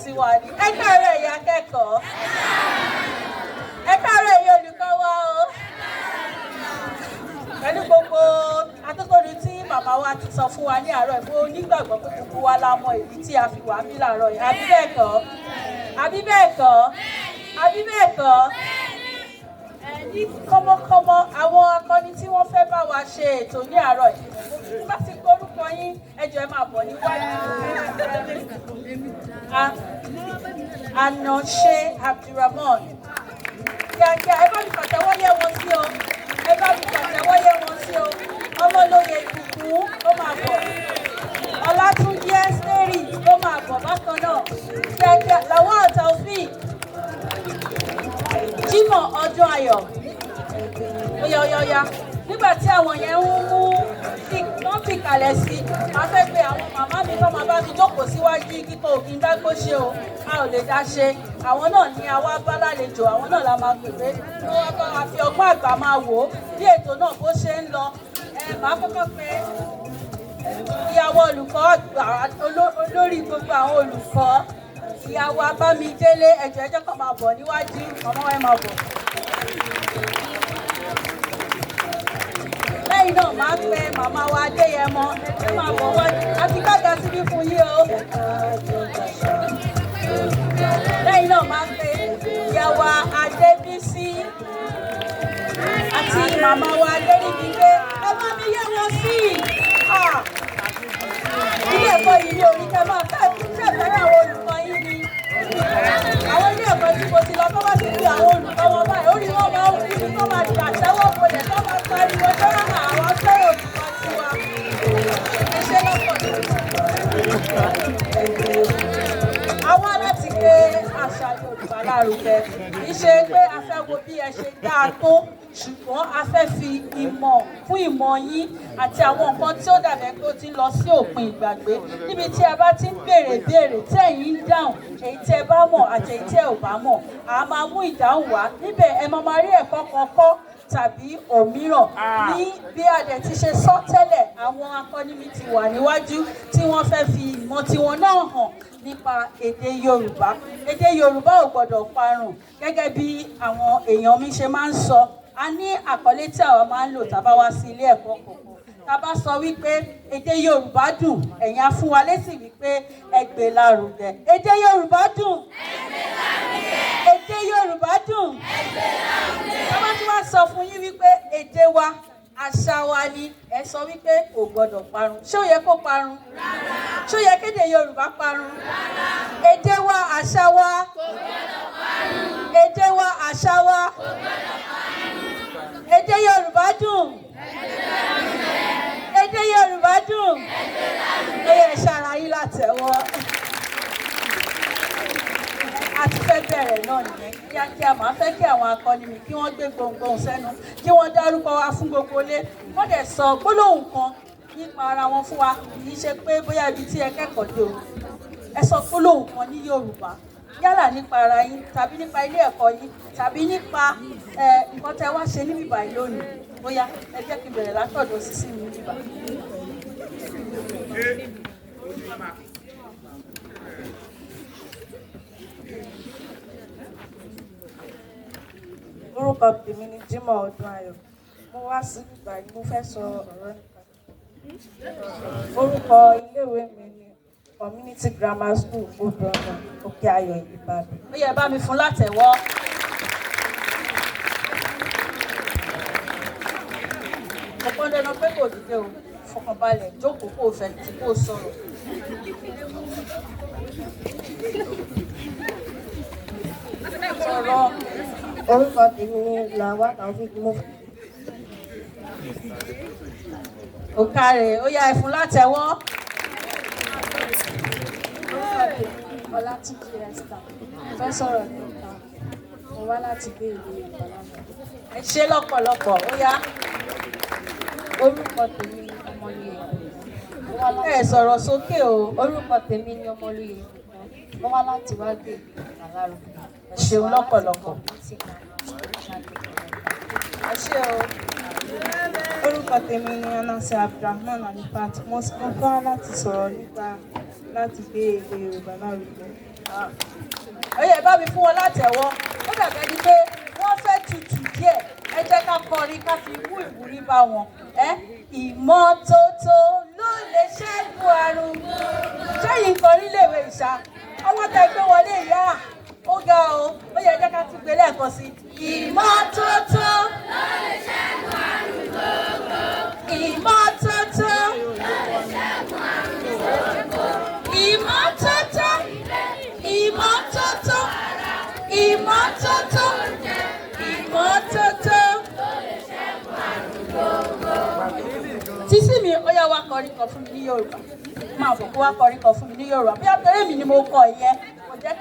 sí wa ni. Ẹ káàárọ̀ ẹ̀yin akẹ́kọ̀ọ́. Ẹ káàárọ̀ ẹ̀yin olùkọ́ wa o. Pẹ̀lú gbogbo atótónu tí màmá wa ti sọ fún wa ní àárọ̀ ìfún onígbàgbọ́ pé gbogbo wa la mọ ìdí tí a fi wà bí láàárọ̀ yìí. Àbí bẹ́ẹ̀ kọ́? Àbí bẹ́ẹ̀ kọ́? Àbí bẹ́ẹ̀ kọ́? Ní kọ́mọ́kọ́mọ́ àwọn akọni tí wọ́n fẹ́ bá wa ṣe ètò ní àárọ̀ yìí. Bí bá ti gbórúkọ yín, ẹ jọ̀ọ́ ẹ máa bọ̀ níwájú. Ànàṣe Abdulrahman. Kíákíá ẹ bá mi pàtẹ́wọ́ yẹ wọn sí o. Ẹ bá mi pàtẹ́wọ́ yẹ wọn sí o. Ọmọlóye ìbùkún ó máa bọ̀. Ọlátúnjí Ẹ́sítérì ó máa bọ̀ bákan náà. Kíákíá Lawal Taofeek. Jímọ̀ ọdún ayọ̀. Oya. Nígbà tí àwọn yẹn ń mú wọ́n fi kalẹ̀ sí, máa fẹ́ pé àwọn màmá mi tó máa bá mi jókòó síwájú kíkọ́ òkè ń dágbó ṣe o. A ò lè dá ṣe. Àwọn náà ni àwa bá lálejò, àwọn náà la máa pè pé kí wọ́n bá wa fi ọgbọ́n àgbà máa wò ó bí ètò náà bó ṣe ń lọ. Màá kọ́kọ́ pé ìyàwó olùkọ́ àgbà olórí gbogbo àwọn olùkọ́. Ìyàwó Abámidélé ẹjọ́ kan máa bọ̀ níwájú, màmá wa máa bọ̀. Lẹ́yìn náà máa pe màmá wa Adéyẹmọ ẹjọ́ máa bọ̀ wájú àti gbàgbà síbí fún yín o. Lẹ́yìn náà máa pe ìyàwó Adébísí àti màmá wa Adéríbigbé ẹ bá mi yẹ wọn sí. Ilé ẹ̀kọ́ yìí ní oníkẹ́ máa fẹ́ràn àwọn olùkọ́ yín ni. Àwọn ilé ẹ̀kọ́ tí mo ti lọ kọ́ bá ti fi àwọn olùkọ́ wọn báyìí, orí wọn máa ń kú ní kọ́ máa dà sẹ́wọ́ bolẹ̀ kọ́ máa pariwo tó rà àwọn fẹ́ràn olùkọ́ tiwa. Ẹ ṣe lọ́pọ̀. Àwọn láti gbé àṣà Yorùbá lárugẹ. Kì í ṣe pé a fẹ́ wo bí ẹ ṣe dáa tó, ṣùgbọ́n a fẹ́ fi ìmọ̀ fún ìmọ̀ yín àti àwọn nǹkan tí ó dàbẹ̀ pé ó ti ń lọ sí òpin ìgbàgbé níbi tí ẹ bá ti ń béèrè tí ẹ̀yin ń dáhùn èyí tí ẹ bá mọ̀ àti èyí tí ẹ ò bá mọ̀ à máa mú ìdáhùn wá níbẹ̀ ẹ máa rí ẹ̀kọ́ kan kọ́ tàbí òmíràn ní bí a dẹ̀ ti ṣe sọ tẹ́lẹ̀ àwọn akọni mi ti wà níwájú tí wọ́n fẹ́ fi ìmọ̀ tiwọn náà hàn nípa èdè Yorùbá. Èdè Yorùbá ò gbọdọ̀ parun gẹ́gẹ́ bí àwọn èèyàn mi ṣe máa ń sọ. A ní àkọlé tí àwa máa ń lò tá a bá wá sí ilé ẹ̀kọ́ kọ̀ọ̀kan. Tá a bá sọ wípé èdè Yorùbá dùn, ẹ̀yin á fún wa lésì wípé ẹ gbé lárugẹ. Èdè Yorùbá dùn. Èdè Yorùbá dùn. Tá a bá tún wá sọ fún yín wípé èdè wa àṣà wa ni ẹ sọ wípé kò gbọdọ̀ parun. Ṣé ó yẹ kó parun? Ṣé ó yẹ kéde Yorùbá parun? Èdè wa àṣà wa kò gbọdọ̀ parun. Èdè wa àṣà wa kò gbọdọ̀ parun. Èdè Yorùbá dùn. Èdè Yorùbá dùn. Ó yẹ ṣara yín látẹ̀wọ́. A ti fẹ́ bẹ̀rẹ̀ náà nìyẹn kíákíá máa fẹ́ kí àwọn akọni mi kí wọ́n gbé gbohùngbohùn sẹ́nu kí wọ́n dárúkọ wa fún gbogbo ilé wọ́n dẹ̀ sọ gbólóhùn kan nípa ara wọn fún wa kì í ṣe pé bóyá ibi tí ẹ kẹ́kọ̀ọ́ dé o ẹ sọ gbólóhùn kan ní Yorùbá yálà nípa ara yín tàbí nípa ilé ẹ̀kọ́ yín tàbí nípa nǹkan tẹ́ wá ṣe níbí báyìí lónìí bóyá ẹ jẹ́ kí n bẹ̀rẹ̀ látọ̀dọ̀ sísí mi níbí báyìí. Orúkọ tèmi ni Jímọ̀ ọdún ayọ̀. Mo wá sí ìgbà yìí mo fẹ́ sọ ọ̀rọ̀ nípa. Orúkọ iléèwé mi ni Community Grammar School Odòọ̀nà Oke-Ayo Ìbàdàn. Ó yẹ bá mi fún látẹ̀wọ́. Mo pọ́n dandan pé kò dìde o, fọkànbalẹ̀, jókòó kó o fẹ̀yìntì kó o sọ̀rọ̀. Sọ̀rọ̀. Orúkọ tèmi ni Lawal Taofeek. Ó káre, ó yá ẹ fún látẹ̀wọ́. Ọlátúnjí Ẹ́sítérì. Fẹ́ sọ̀rọ̀ nípa mo wá láti gbé ìlú Ìbàdàn. Ẹ ṣe lọ́pọ̀lọpọ̀, ó yá. Orúkọ tèmi ni Ọmọlúyè. Ẹ sọ̀rọ̀ sókè o. Orúkọ tèmi ni Ọmọlúyè. Mo wá láti wá gbé ìlú Ìbàdàn. Ẹ ṣeun lọ́pọ̀lọpọ̀. Ẹ ṣe o. Orúkọ tèmi ni Anase Abdulrahman Alifat. Mo kọ́ láti sọ̀rọ̀ nípa láti gbé èdè Yorùbá lárugẹ. Ó yẹ bá mi fún wọn látẹ̀wọ́. Ó dàbí ẹni pé wọ́n fẹ́ tutù díẹ̀. Ẹ jẹ́ ká kọrin ká fi mú ìwúrí bá wọn. Ìmọ́tótó ló lè ṣẹ́gun àrùn. Ṣẹ́yìn kọrin léèwé ìṣá. Ọwọ́ tẹ gbé wọlé ìyá. Ó ga o. Ó yẹ jẹ́ ká tún gbé lẹ́ẹ̀kan sí. Ìmọ́tótó ló lè ṣẹ́gun àrùn gbogbo. Ìmọ́tótó ló lè ṣẹ́gun àrùn gbogbo. Ìmọ́tótó. Ìmọ́tótó. Ìmọ́tótó. Ìmọ́tótó. Sísí mi, ó yá wá kọrin kan fún mi ní Yorùbá. Máa bọ̀ kó wá kọrin kan fún mi ní Yorùbá. Bí abẹ́rẹ́ mi ni mo kọ ìyẹn, kò jẹ́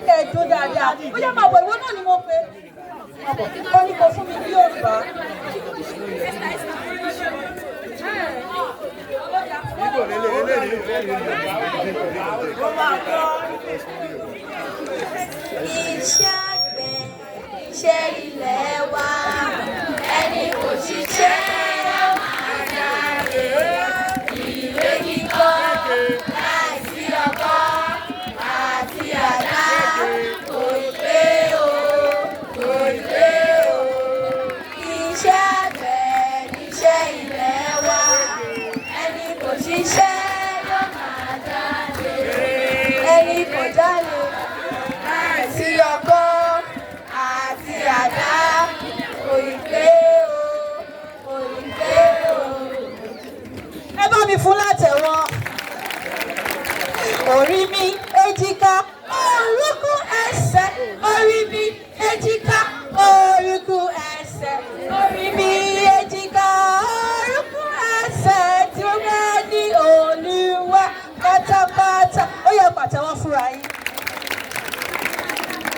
kẹ́ ẹ jó dáadáa. Ó yá máa bọ̀, ìwọ náà ni mo pe. Máa bọ̀ kọrin kan fún mi ní Yorùbá. Iṣẹ́ àgbẹ̀, iṣẹ́ ilẹ̀ wa, ẹni kò ṣiṣẹ́ máa jáde. Ìwé kíkọ́ láìsí ọkọ́ àti àdá kò pé o, kò pé o. Iṣẹ́ àgbẹ̀, iṣẹ́ ilẹ̀ wa, ẹni kò ṣiṣẹ́ ló máa jáde. Ẹni kò jáde láìsí ọkọ́ àti àdá kò pé o, kò pé o. Ẹ bá mi fún látẹ̀wọ́. Orí mi, èjìká, orúnkún ẹsẹ̀. Orí mi, èjìká, orúnkún ẹsẹ̀. Orí mi, èjìká, orúnkún ẹsẹ̀. Tí ó bẹ́ ní Olúwa pátápátá. Ó yẹ pàtẹ́wọ́ fúnra yín.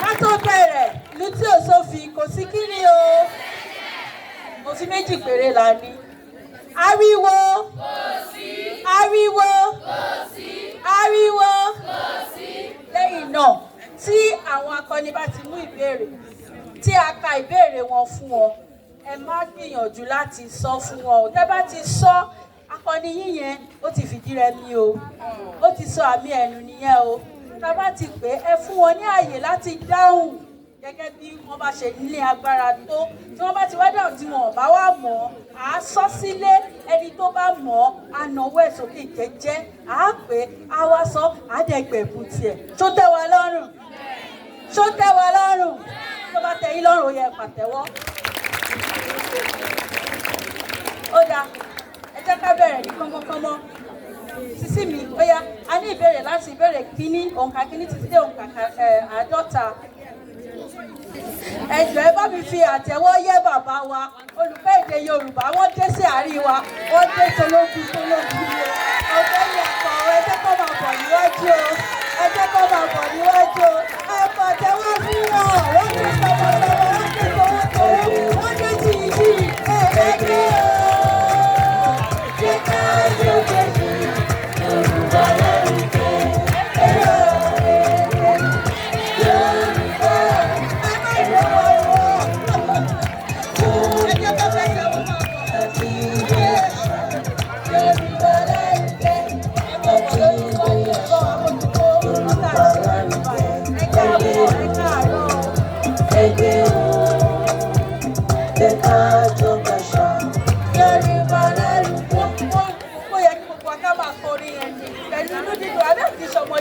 Ká tó bẹ̀rẹ̀ ní tí ò sófin kò sí kí ni o. Òfin méjì péré la ní. Ariwo. Kò sí. Ariwo. Kò sí. Ariwo. Kò sí. Lẹ́yìn náà, tí àwọn akọni bá ti mú ìbéèrè, tí a ka ìbéèrè wọn fún wọn, ẹ má gbìyànjú láti sọ fún wọn o. Tẹ́ bá ti sọ, akọni yín yẹn ó ti fìdí rẹmi o. Ó ti sọ àmì ẹnu nìyẹn o. Tá bá ti pè é fún wọn ní àyè láti dáhùn gẹ́gẹ́ bí wọ́n bá ṣe nílé agbára tó. Tí wọ́n bá ti wá dáhùn tí wọn ò bá wá mọ̀ ọ́, à á sọ sílé. Ẹni tó bá mọ̀ ọ́, á nawọ́ ẹ̀ sókè jẹ́jẹ́. À á pè é, á wá sọ, á dẹ̀ gbẹ̀bù tiẹ̀. Ṣó tẹ́ wa lọ́rùn? Ṣó tẹ́ wa lọ́rùn? Tó bá tẹ́ yín lọ́rùn, ó yẹ pàtẹ́wọ́. Ó dáa, ẹ jẹ́ ká bẹ̀rẹ̀ ní kánmọ́kánmọ́. Sísí mi, ó yá, a ní ìbéèrè láti ìbéèrè kíní, òǹkà kíní títí dé òǹkà 50. Ẹ jọ̀ọ́ ẹ bá mi fi àtẹ́wọ́ yẹ́ bàbá wa, olùkọ́ èdè Yorùbá, wọ́n dé sí àárín wa, wọ́n dé tológun ni o. Ọ̀gbẹ́ni ẹ̀kọ́ ẹ jẹ́ kó máa bọ̀ níwájú o. Ẹ jẹ́ kó máa bọ̀ níwájú o. Ẹ pàtẹ́wọ́ fún wọn, wọ́n dé tọmọtọmọ, wọ́n dé tọwọ́tọwọ́, wọ́n dé tìyìtì, ẹ̀ẹ́dẹ́ o. Jẹ́ ká yóò dé sí Yorùbá lórúkẹ.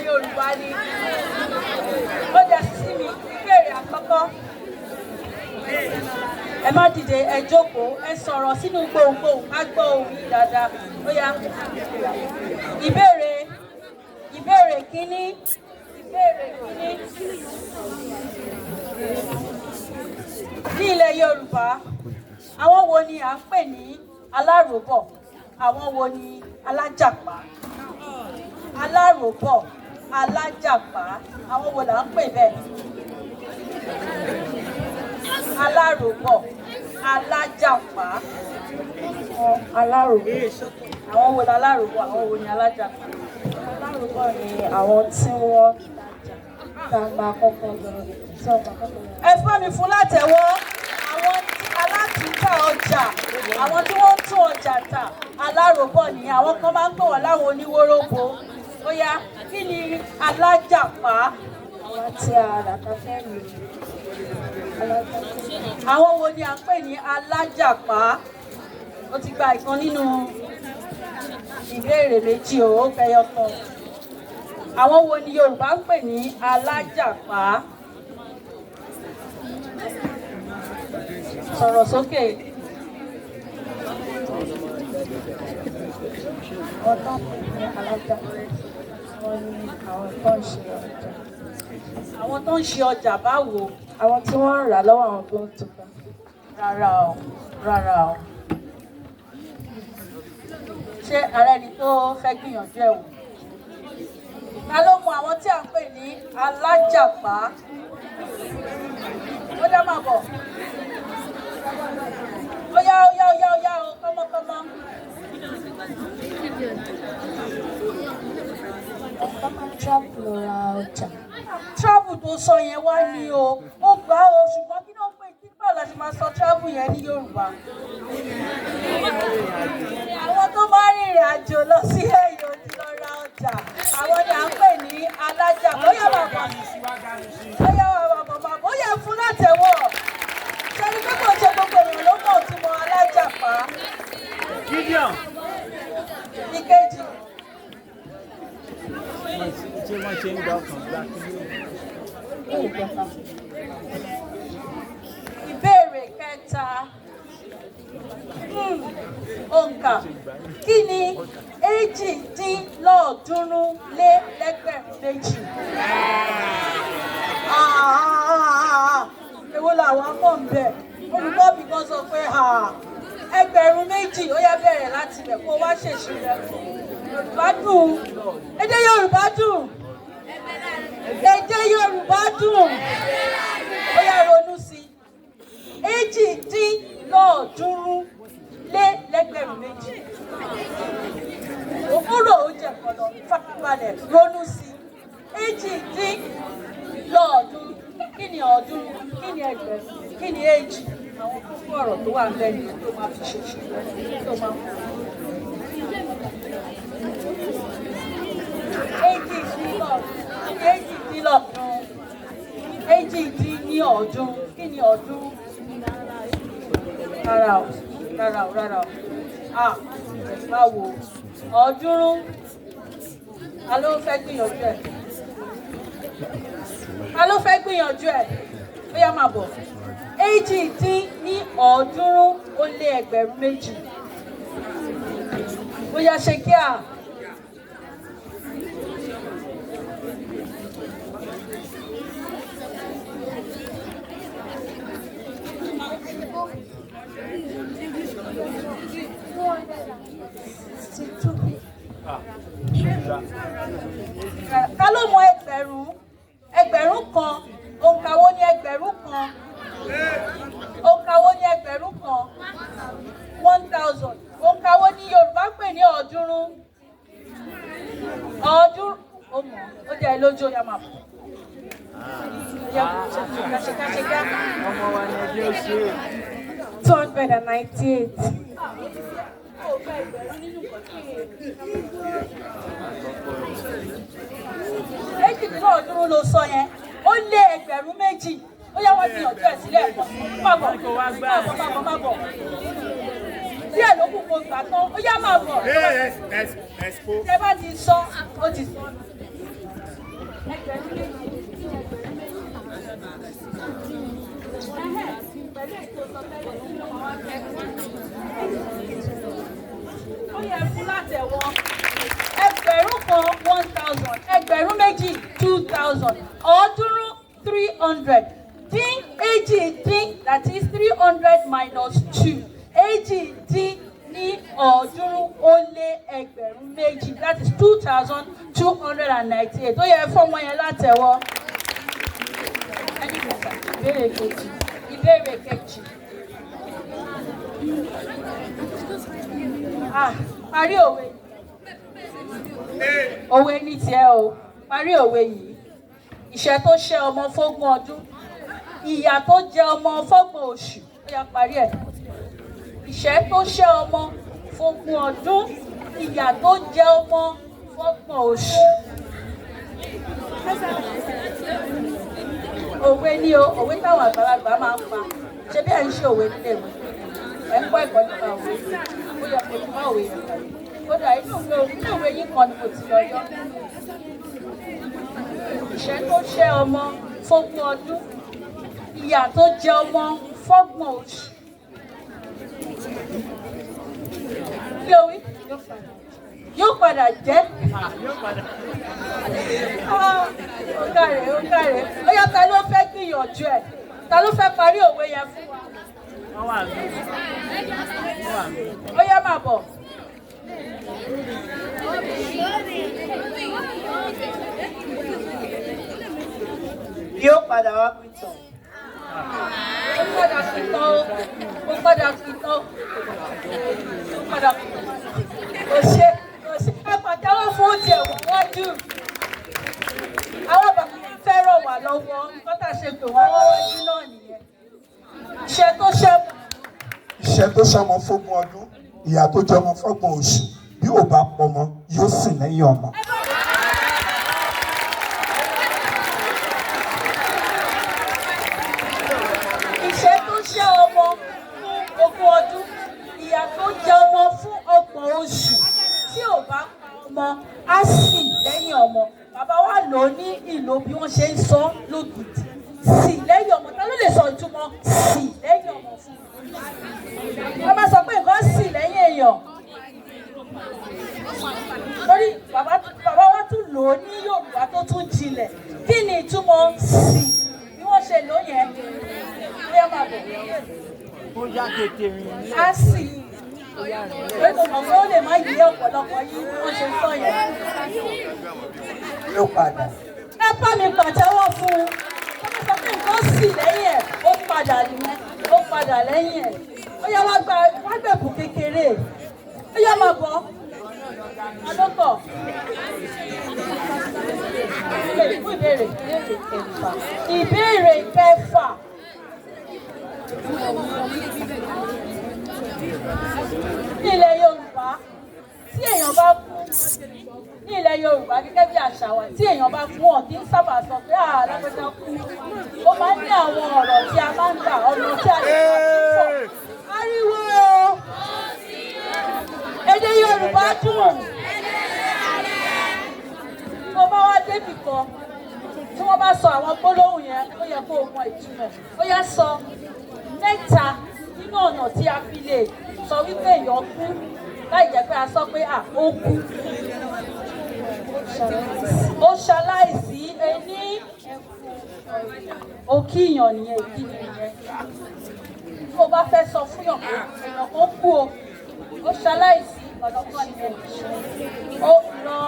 Yorùbá ni. Ó jẹ́ sí mi ìbéèrè àkọ́kọ́. Ẹ má dìde, ẹ jókòó, ẹ sọ̀rọ̀ sínú gbohùngbohùn, ká gbọ́ ohùn yín dáadáa. Ó yá. Ìbéèrè kíní. Ní ilẹ̀ Yorùbá, àwọn wo ni à ń pè ní aláròbọ̀? Àwọn wo ni alájàpá? Aláròbọ̀, alájàpá, àwọn wo là ń pè bẹ́ẹ̀? Aláròbọ̀, alájàpá, aláròbọ̀. àwọn wo ni aláròbọ̀, àwọn wo ni alájàpá? Aláròbọ̀ ni àwọn tí wọ́n ta máa kọ́kọ́ lọ sí ọba kọ́kọ́ lọ. Ẹ fún mi fún látẹ̀wọ́. Àwọn alátúntà ọjà, àwọn tí wọ́n ń tún ọjà tà, aláròbọ̀ nìyẹn. Àwọn kan máa ń pè wọ́n láwọn oníwóróbo. Ó Bóyá kí ni alájàpá? Àwọn tí a rà ká fẹ́ lò. Àwọn wo ni à ń pè ní alájàpá? Ó ti gba ìkan nínú ìbéèrè méjì o, ó fẹyọ kan. Àwọn wo ni Yorùbá ń pè ní alájàpá? Sọ̀rọ̀ sókè. Wọ́n tán pè ní alájà. Wọ́n ní àwọn tó ń ṣe ọjà. Àwọn tó ń ṣe ọjà báwo? Àwọn tí wọ́n ń rà lọ́wọ́ àwọn tó ń tuka. Rárá o, rárá o. Ṣé ààrẹ ni tó fẹ́ gbìyànjú ẹ̀ wò? Ta ló mọ àwọn tí à ń pè ní alájàpá? Ó dá máa bọ̀. Ó yá o, kọ́mọ́kọ́mọ́. Ọ̀pọ̀ máa ń travel lọ ra ọjà. Travel tó sọ yẹn wá ní o, ó gbà o, ṣùgbọ́n kí ló ń pè kí báwo la ṣe máa sọ travel yẹn ní Yorùbá? Àwọn tó bá rìnrìn àjò lọ sí ẹ̀yìn òdì lọ ra ọjà, àwọn ni à ń pè ní alájàpá. Ó yá bàbá, ó yá fún látẹ̀wọ̀. Ṣẹ́ni pé kò ṣe gbogbo èèyàn ló mọ̀ tí mo alájàpá. Ìkejì. Tí wọ́n ṣe ń gbà ọkàn gbà kí ló. Ìbéèrè kẹta. Òǹkà. Kí ni èjì-dín-lọ́ọ̀ọ́dúnrún-lé-lẹ́gbẹ̀rún-méjì? Èwo làwọn mọ̀ ń bẹ̀? Olùkọ́ mi kan sọ pé ẹgbẹ̀rún méjì ó yá bẹ̀rẹ̀ láti ibẹ̀ kó wá ṣèṣì rẹ̀. Yorùbá dùn. Èdè Yorùbá dùn. Èdè Yorùbá dùn. Ó yá ronú sí i. Èjì-dín-lọ́ọ̀ọ́dúnrún-lé-lẹ́gbẹ̀rún-méjì. Òkúrò ó jẹ kọlọ fàkàbalẹ̀ ronú sí i. Èjì-dín-lọ́ọ̀ọ́dúnrún. Kí ni ọ̀ọ́dúnrún? Kí ni ẹgbẹ̀rún? Kí ni èjì? Àwọn kókó ọ̀rọ̀ tó wà lẹ́yìn tó máa fi ṣèṣe tó máa fún un. Èjì-dín-ní-ọ̀ọ́dúnrún. Kí ni ọ̀ọ́dúnrún? Rárá o. Báwo? Ọ̀ọ́dúnrún. Ta ló fẹ́ gbìyànjú ẹ̀? Ó yá máa bọ̀. Èjì-dín-ní-ọ̀ọ́dúnrún-ó-lé-ẹgbẹ̀rún-méjì. Ó yá ṣe kí à. Ta ló mọ ẹgbẹ̀rún? Ẹgbẹ̀rún kan. Òǹkà wo ni ẹgbẹ̀rún kan? Òǹkà wo ni ẹgbẹ̀rún kan? 1000. Òǹkà wo ni Yorùbá pè ní ọ̀ọ́dúnrún? Ọ̀ọ́dúnrún. Ó mọ̀, ó jẹ́ lójú ó yá máa bọ̀. Ọmọ wa ni ẹjẹ́ ó ṣe. 298. Èjì-dín-lọ́ọ̀ọ́dúnrún ló sọ yẹn. Ó lé ẹgbẹ̀rún méjì. Ó yá wọ́n ti yànjú ẹ̀ sílẹ̀ ẹ̀kọ́. Má bọ̀. Díẹ̀ ló kù kó gbà tán. Ó yá máa bọ̀. Ṣé bá ti sọ, ó ti sọ. Ẹgbẹ̀rún méjì. Ó yẹ fún látẹ̀wọ́. Ẹgbẹ̀rún kan 1000. Ẹgbẹ̀rún méjì 2000. Ọ̀ọ́dúnrún 300. Dín èjì-dín, that is 300 minus 2. Èjì-dín-ní-ọ̀ọ́dúnrún-ó-lé-ẹgbẹ̀rún-méjì, that is 2298. Ó yẹ fún ọmọ yẹn látẹ̀wọ́. Ìbéèrè kejì. Parí òwe. Òwe ní tiẹ̀ o. Parí òwe yìí. Ìṣẹ́ tó ṣẹ́ ọmọ fógún ọdún. Ìyà tó jẹ ọmọ fọ́gbọ̀n oṣù. Ó yá parí ẹ̀. Ìṣẹ́ tó ṣẹ́ ọmọ fógún ọdún. Ìyà tó jẹ ọmọ fọ́gbọ̀n oṣù. Òwe ni o, òwe táwọn àgbàlagbà máa ń pa. Ṣé bí ẹ̀ ń ṣe òwe nílé ìwé? Ẹ̀ ń kọ́ ẹ̀kọ́ nípa òwe. Ó yẹ kó tún bá òwe yẹn kàwé. Kódà inú òwe yín kan ni mo ti lọ yọ. Ìṣẹ́ tó ṣẹ́ ọmọ fógún ọdún, ìyà tó jẹ ọmọ fọ́gbọ̀n oṣù. Kí ló wí? Yóò padà jẹ́. Ó káre, ó káre. Ó yá, ta ló fẹ́ gbìyànjú ẹ̀? Ta ló fẹ́ parí òwe yẹn fún wa? Ó yá, máa bọ̀. Yóò padà wá pìtàn. Ó padà pìtàn o. Ó padà pìtàn o. Ó padà pìtàn. Kò ṣe. Ẹ pàtẹ́wọ́ fún oúnjẹ wájú. Àwọn bàbá fẹ́ràn wà lọ́wọ́. Nǹkan tá a ṣe pè wọ́n wájú náà nìyẹn. Iṣẹ́ tó ṣẹ́mọ fógún ọdún, ìyà tó jẹmọ fọ́gbọ̀n oṣù, bí ò bá pọmọ yóò sìn lẹ́yìn ọmọ. Iṣẹ́ tó ṣẹ́ ọmọ fún ogún ọdún, ìyà tó jẹ ọmọ fún ọgbọ̀n oṣù, tí ò bá pa ọmọ á sì lẹ́yìn ọmọ. Bàbá wa lò ó ní ìlò bí wọ́n ṣe ń sọ lógìdì. Sì lẹ́yìn ọmọ, ta ló lè sọ ìtumọ̀ sì lẹ́yìn ọmọ fún mi? Wọ́n máa sọ pé nǹkan sì lẹ́yìn èèyàn. Lórí bàbá wa tún lò ó ní Yorùbá tó tún jinlẹ̀. Kí ni ìtumọ̀ sì bí wọ́n ṣe lò yẹn? Bóyá máa bọ̀. Á sì. Pé mo mọ̀ pé ó lè má yí ọ̀pọ̀lọpọ̀ yí bí wọ́n ṣe sọ yẹn. Yóò padà. Ẹ bá mi pàtẹ́wọ́ fún un. Wọ́n sọ pé nǹkan sì lẹ́yìn ẹ̀, ó padà nìyẹn, ó padà lẹ́yìn ẹ̀. Ó yá wá gbẹ̀kú kékeré. Ó yá máa bọ̀. Adókọ̀. Fún ìbéèrè kẹfà. Ní ilẹ̀ Yorùbá, tí èèyàn bá kú, ní ilẹ̀ Yorùbá gẹ́gẹ́ bí àṣà wa, tí èèyàn bá kú wọn kì í sábà sọ pé lágbájá kú. Ó máa ń ní àwọn ọ̀rọ̀ tí a máa ń gbà, ọ̀nà tí a lè gbà fọ̀. Ariwo! Èdè Yorùbá dùn. Mo bá wá débì kan, tí wọ́n bá sọ àwọn gbólóhùn yẹn, ó yẹ kó o mọ ìtumọ̀. Ó yá sọ mẹ́ta nínú ọ̀nà tí a fi lè sọ wípé èèyàn kú láì jẹ́ pé a sọ pé ó kú. Ó ṣaláìsí ẹni òkìyàn nìyẹn, ìkíni nìyẹn. Bí o bá fẹ́ sọ fún yàn pé èèyàn kó kú o, ó ṣaláìsí ọ̀nà kan nìyẹn. Ó lọ.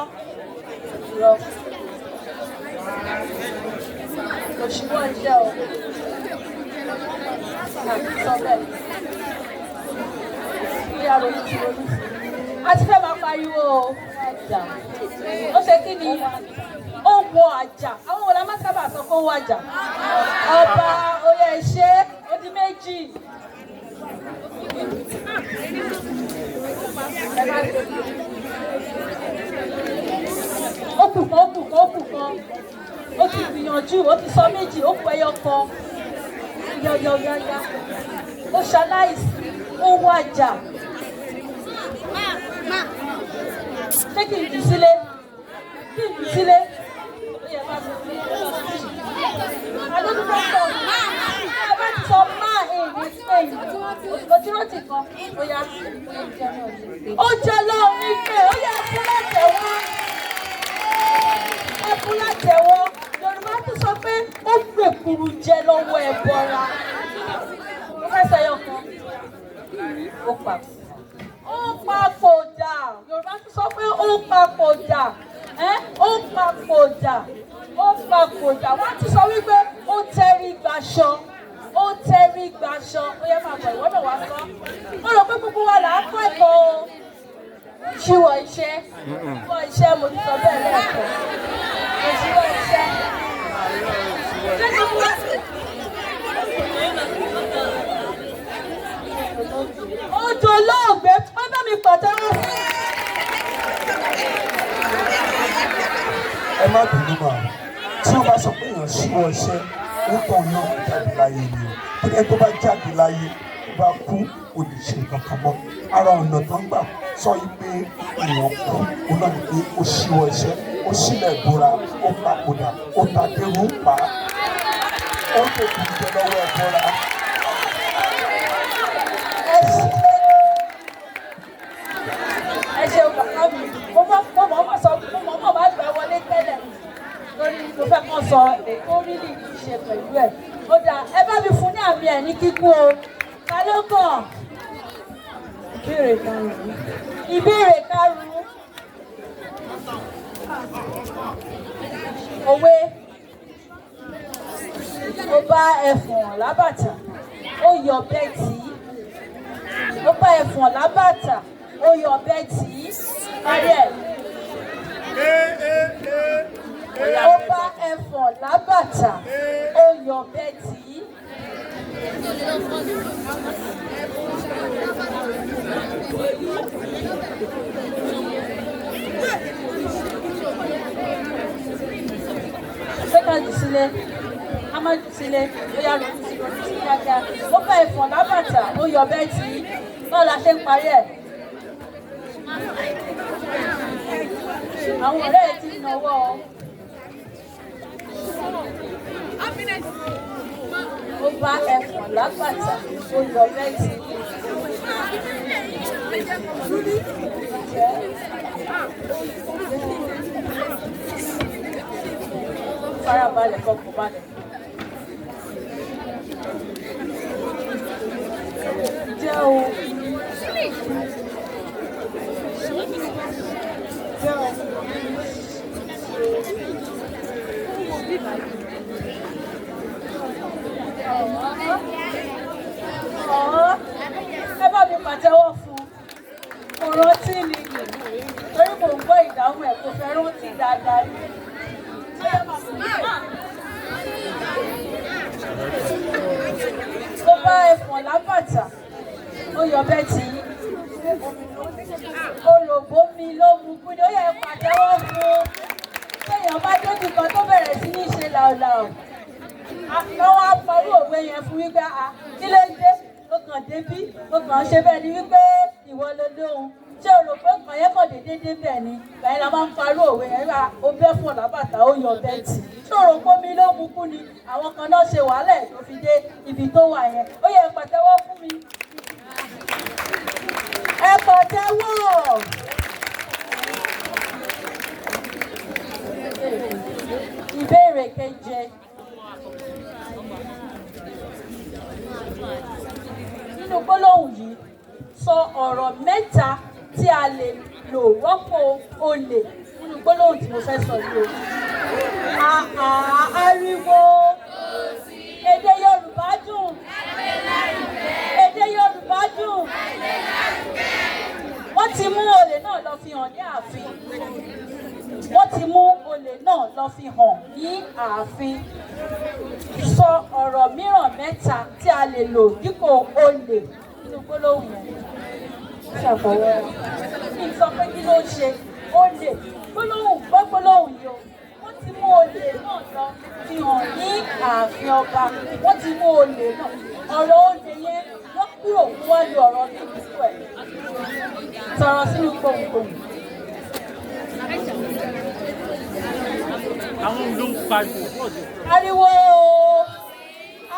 Òṣìwọ́ iṣẹ́ o. Sọ bẹ́ẹ̀. Ìyá ronú ti ronú. A ti fẹ́ máa pariwo àjà. Ó ṣe kí ni? Ó wọ àjà. Àwọn wo la máa sábà sọ pé ó wọ àjà? Ọba oyè ìṣe ó di méjì. Ó kù kan. Ó ti gbìyànjú, ó ti sọ méjì, ó kù ẹyọ kan. Yọ̀yọ̀yọ̀yà. Ó ṣaláìsí, ó wàjà. Ṣé kí n jù sílé? Kí n jù sílé? Ó yẹ bá mi fi adókòwò sọ ẹ bá ti sọ máa èyí èyí ojúròtì kan ó yá ó jẹ lọ́wọ́ ìgbé ó yẹ ẹkú látẹ̀wọ́ Yorùbá tún sọ pé ó gbèkúrú jẹ lọ́wọ́ ẹ bọ́ra ó fẹ́ sẹ́yọ̀ kan ó papòdà Yorùbá tún sọ pé ó papòdà wọ́n tún sọ wípé ó tẹrí gbaṣọ ó yẹ máa bọ̀ ìwọ́n náà wá sọ wọ́n rò pé gbogbo wa là á kọ́ ẹ̀kọ́ o ṣíwọ̀ iṣẹ́ mo ti sọ bẹ́ẹ̀ lẹ́ẹ̀kan òṣìwọ̀ iṣẹ́ ó dolóògbé ó bá mi pàtẹ́wọ́ fún má bínú mà tí wọ́n bá sọ pé èèyàn ṣíwọ́ iṣẹ́ ó tàn náà jáde láyé ni o bí ẹ tó bá jáde láyé tó bá kú kò lè ṣe kankan mọ́ ara ọ̀nà tó ń gbà sọ yìí pé èèyàn kú ó náà ní pé ó ṣíwọ́ iṣẹ́ ó sílẹ̀ bóra ó papòdà ó ta dérú pa ó tètè jẹ lọ́wọ́ ẹ̀ bóra. ẹ ṣeun bàbá mi mo mọ̀ sọ mo mọ̀ bá gbà wọlé tẹ́lẹ̀ lórí mo fẹ́ kàn sọ èkó rírì kì í ṣe pẹ̀lú ẹ̀ ó dà ẹ bá mi fún ní àmì ẹ̀ ní kíkún o ta ló kàn ìbéèrè karùn-ún ìbéèrè karùn-ún òwe ó bá ẹfọ̀n lábàtà ó yọ bẹ́ẹ̀ tí ó bá ẹfọ̀n lábàtà ó yọ bẹ́ẹ̀ tí parí ẹ̀. Ó bá ẹfọ̀n lábàtà ó yọ bẹ́ẹ̀ tí. Ṣé ká jù sílé? A máa jù sílé, ó yá ronú sí kíákíá. Ó bá ẹfọ̀n lábàtà ó yọ bẹ́ẹ̀ tí. Báwo la ṣe ń parí ẹ̀? Àwọn ọ̀rẹ́ ẹ̀ ti náwó ọ. Ó bá ẹfọ̀n lábàtà ó yọ bẹ́ẹ̀ tí. Farabalẹ̀ kọkùn balẹ̀. Jẹ́ o. Ẹ bá mi pàtẹ́wọ́ fún kò rántí ni torí mò ń gbọ́ ìdáhùn ẹ̀ kò fẹ́ rántí dáadáa ni. Ó bá ẹfọ̀n lábàtà ó yọ bẹ́ẹ̀ tí olùbó mi ló mú kú ni ó yẹ pàtẹ́wọ́ fún téèyàn bá débì kan tó bẹ̀rẹ̀ sí ní ṣe làólàó lọ́wọ́ á parí òwe yẹn fún wípé kí ló dé ó kàn débí ó kàn ṣe bẹ́ẹ̀ ni wípé ìwọ ló lóhun ṣé o rò pé kàn yẹn kàn déédéé bẹ́ẹ̀ ni bẹ́ẹ̀ la máa ń parí òwe yẹn wípé ó bẹ́ fún ọ̀làbàtà ó yọ bẹ́ẹ̀ tì ṣé o rò pé mi ló mú kú ni àwọn kan náà ṣe wàhálà ẹ̀ tó fi dé ibi tó wà yẹn ó yẹ pàtẹ́wọ́ fún mi. Ẹ pàtẹ́wọ́. Ìbéèrè keje. Nínú gbólóhùn yìí, sọ ọ̀rọ̀ mẹ́ta tí a lè lò rọ́pò olè nínú gbólóhùn tí mo fẹ́ sọ yìí o. Ariwo. Èdè Yorùbá dùn. Èdè Yorùbá dùn. Wọ́n ti mú olè náà lọ fi hàn ní ààfin. Wọ́n ti mú olè náà lọ fi hàn ní ààfin. Sọ ọ̀rọ̀ mìíràn mẹ́ta tí a lè lò dípò olè nínú gbólóhùn yẹn. Ṣàfọwọ́. Kí n sọ pé kí ló ń ṣe olè gbólóhùn gbọ́ gbólóhùn yìí o. Wọ́n ti mú olè náà lọ fi hàn ní ààfin ọba. Wọ́n ti mú olè náà. Ọ̀rọ̀ olè yẹn wọ́n kúrò wọ́n lu ọ̀rọ̀ ní ìdíkù ẹ̀. Sọ̀rọ̀ sínú gbohùngbohùn. Àwọn ló ń pariwo. Ariwo!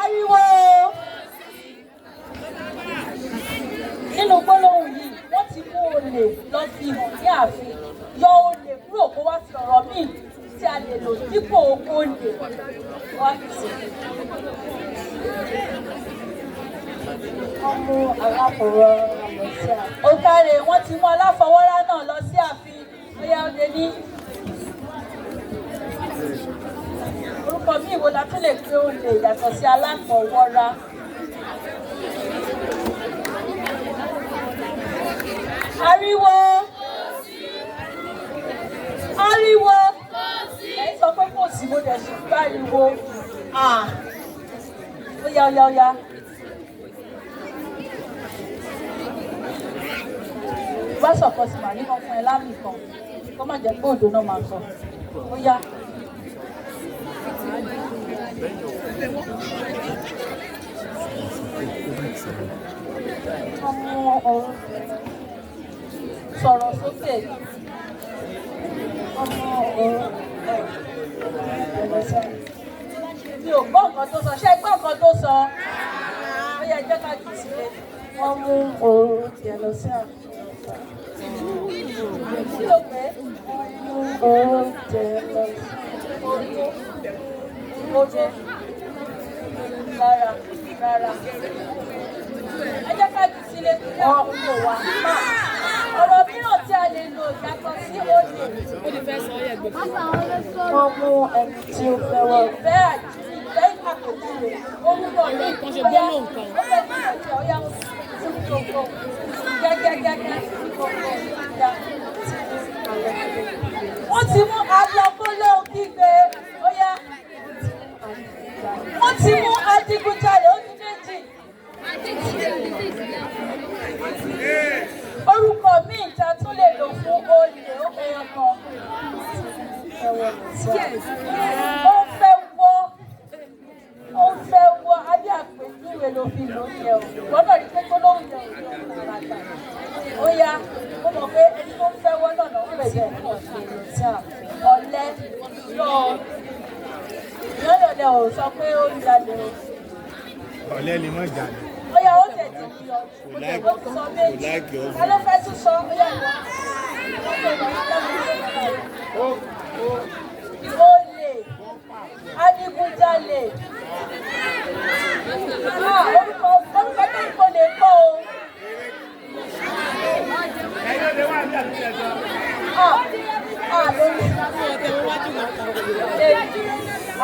Ariwo! Nínú gbólóhùn yìí, wọ́n ti mú olè lọ fi hàn ní ààfin. Yọ olè kúrò kó wá fi ọ̀rọ̀ míì tí a lè lò dípò olè wá fi sí. Wọ́n mú aláfọwọ́rá lọ sí ààfin. Ó káre, wọ́n ti mú aláfọwọ́rá náà lọ sí ààfin. Ó yá ọdẹ ní. Orúkọ mi ìwo la tún lè pé olè yàtọ̀ sí aláfọwọ́rá. Ariwo. Ariwo. Ẹ̀yin sọ pé kò sí mo dẹ̀ sí pariwo. Ó yá ó yá ó yá. Bá sọ̀kọ̀ sí màá ní kan fún ẹ lámì kan kó má jẹ́ pé òdo náà máa sọ. Ó yá. Ọmọ ọ̀run sọ̀rọ̀ sókè. Ọmọ ọ̀run mi ò gbọ́ nǹkan tó sọ. Ṣé ẹ gbọ́ nǹkan tó sọ? Ó yẹ jẹ́ ká jù sílẹ̀. Wọ́n mú òru tiẹ̀ lọ sí ààfin. Kí ló pé? Òru tiẹ̀ lọ sí Ojú. Rárá, rárá. Ẹ jẹ́ ká jù sílẹ̀ ọ̀pọ̀ wa. Ọ̀rọ̀ mìíràn tí a lè lò yàtọ̀ sí olè. wọ́n mú ẹni tí ó fẹ́ wọ́n. Ìfẹ́ àpèjúwe orúkọ mi. Ó fẹ́ kí ọ̀jẹ̀ ọ̀yá gbogbo gẹ́gẹ́gẹ́gẹ́ gbogbo ìjà. Wọ́n ti mú agbọ́gbọ́lọ́ kígbe ọ̀yá. Wọ́n ti mú adigunjalè ó ní méjì. Orúkọ míì ta tún lè lò fún olè ó fẹ́yàn kan. Ó fẹ́ wọ adé àpèjúwe ló fi lò yẹ o. Gbọ́dọ̀ rí pé gbólóhùn yẹ òjò àràgbà. Ó yá, ó mọ̀ pé ẹni tó ń fẹ́ wọ́ náà lọ́wọ́ pè bẹ́ẹ̀ ní ọ̀sẹ̀ ọ̀lẹ lọ. Ìyọ́lọ̀dẹ ò sọ pé ó ń jalè o. Ọ̀lẹ ni mọ̀ jalè. Ó yá, ó tẹ̀sí ní ọdún. Ó tún sọ méjì. Ẹ ló fẹ́ tún sọ, ó yá ìwọ. Olè, adigunjalè. Orúkọ tó ń kò lè kọ́ o.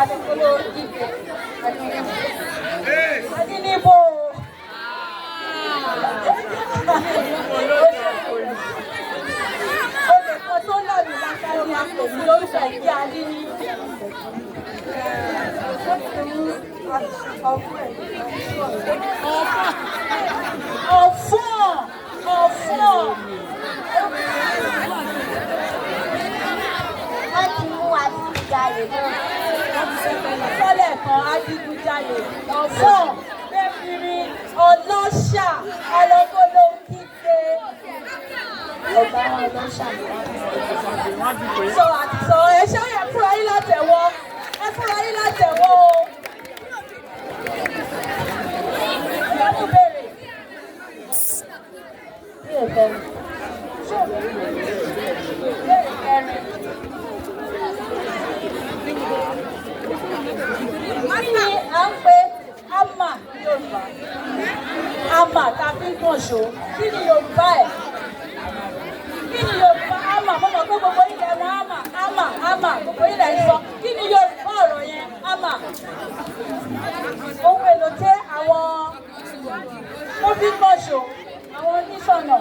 Adigunlo ìgbè. Adinibo. Olè kan tó lọ́ọ̀lù lákàrí àpòmí lórúkọ ìdí Adini. Ọ̀fọ̀n. Wọ́n ti mú adigunjalè náà. Sọ́lẹ̀ kan adigunjalè. Ọ̀fọ̀n. Bẹ́ẹ̀ni ọlọ́ṣà alọ́gbọ́lọ́ kíkẹ́. Ọ̀gá ọlọ́ṣà. Sọ àti sọ ẹ ṣé ẹ fúnra yín látẹ̀wọ́. Ẹ fúnra yín látẹ̀wọ́ o. Ìyàwó béèrè. Bí ẹ̀fẹ́ mi. Béèrè kẹrin. Kí ni à ń pe hámà ní Yorùbá? Hámà tàbí kànṣó. Kí ni Yorùbá ẹ̀? Kí ni Yorùbá hámà? Mo mọ̀ pé gbogbo ilẹ̀ wọn hámà gbogbo ilẹ̀ ń sọ. Kí ni Yorùbá ọ̀rọ̀ yẹn hámà? Ohun èlò tí àwọn tó fi kànṣó, àwọn oníṣọ̀nà.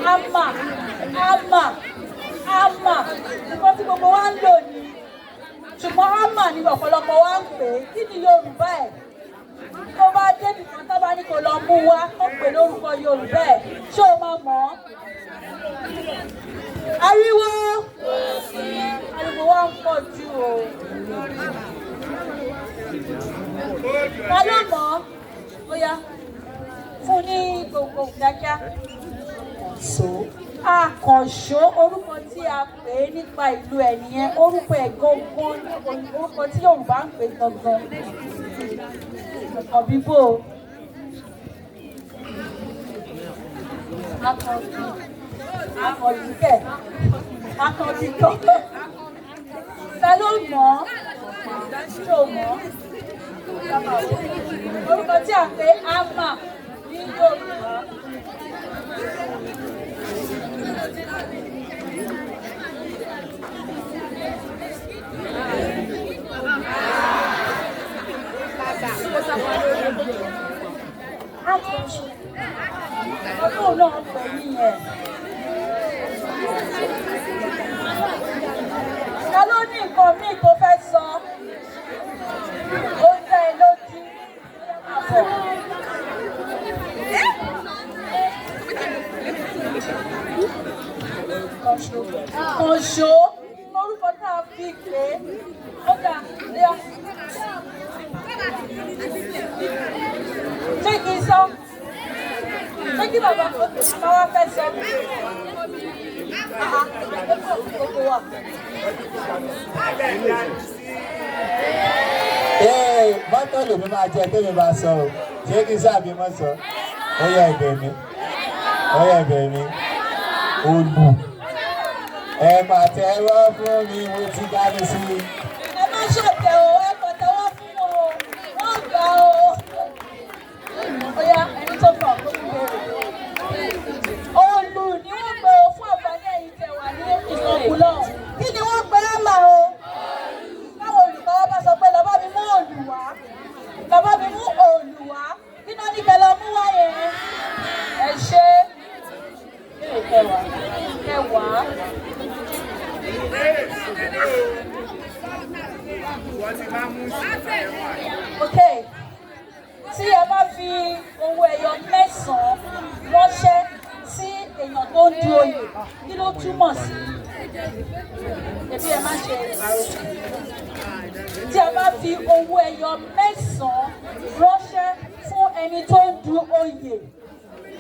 Hámà. Nǹkan tí gbogbo wa ń lò ní. Ṣùgbọ́n hámà ni ọ̀pọ̀lọpọ̀ wa ń pè é. Kí ni Yorùbá ẹ̀? Tó bá débi kan tó bá ní kó lọ mú wá, ó pè lórúkọ Yorùbá ẹ̀. Ṣé o máa mọ̀ ọ́? Ariwo wa ń pọ̀ jù o. Ta ló mọ̀ ọ́? Ó yá, fún ní gbogbo kíákíá. Àkànṣó, orúkọ tí a pè é nípa ìlú ẹ̀ nìyẹn, orúkọ ẹ̀ gangan, orúkọ tí Yorùbá ń pè gangan. Ọ̀bíbó. Akọ̀bíkẹ̀. Akọ̀bíkọ̀. Ta ló mọ̀ ọ́? Ṣé o mọ̀ ọ́? Orúkọ tí a pè é hámà ní Yorùbá. Ọdún náà pè mí yẹn. Ta ló ní nǹkan míì tó fẹ́ sọ? Ó dá ẹ lójú. Kànṣó. Orúkọ tá a fi pè é ó dà lẹ́yà. Ṣé kí n sọ? Ṣé kí bàbá wa fẹ́ sọ? Gbogbo wa. Mọ́tò lèmi máa jẹ tèmi bá sọ o. Ṣé kí n sábì mọ́ sọ? Ó yẹ ẹ̀bẹ̀ mi. Ó yẹ ẹ̀bẹ̀ mi. Olù. Ẹ máa tẹ́wọ́ fún mi, mo ti dání sí i. Ẹ má ṣọ̀tẹ̀ o, ẹ kò tẹ́wọ́ fún wọn o, wọ́n gbà o. Ó yá ẹni tó kàn tó kú bẹ̀rẹ̀. Olù ni wọ́n pe o fún àǹfààní ẹ̀yin tẹ̀ wà ní ìsọ̀kù náà. Kí ni wọ́n pe á mà o? Táwọn olùkọ́ wa bá sọ pé lọ bá mi mú òòlù wá. Lọ bá mi mú òòlù wá. Kí náà ní kẹ́ lọ mú wá yẹn? Ẹ ṣe kẹwàá. Okay, tí ẹ bá fi owó ẹyọ mẹ́sàn-án ránṣẹ́ sí èèyàn tó ń du oyè, kí ló túmọ̀ sí? Ẹbí ẹ má ṣe àròsọ. Tí ẹ bá fi owó ẹyọ mẹ́sàn-án ránṣẹ́ fún ẹni tó ń du oyè,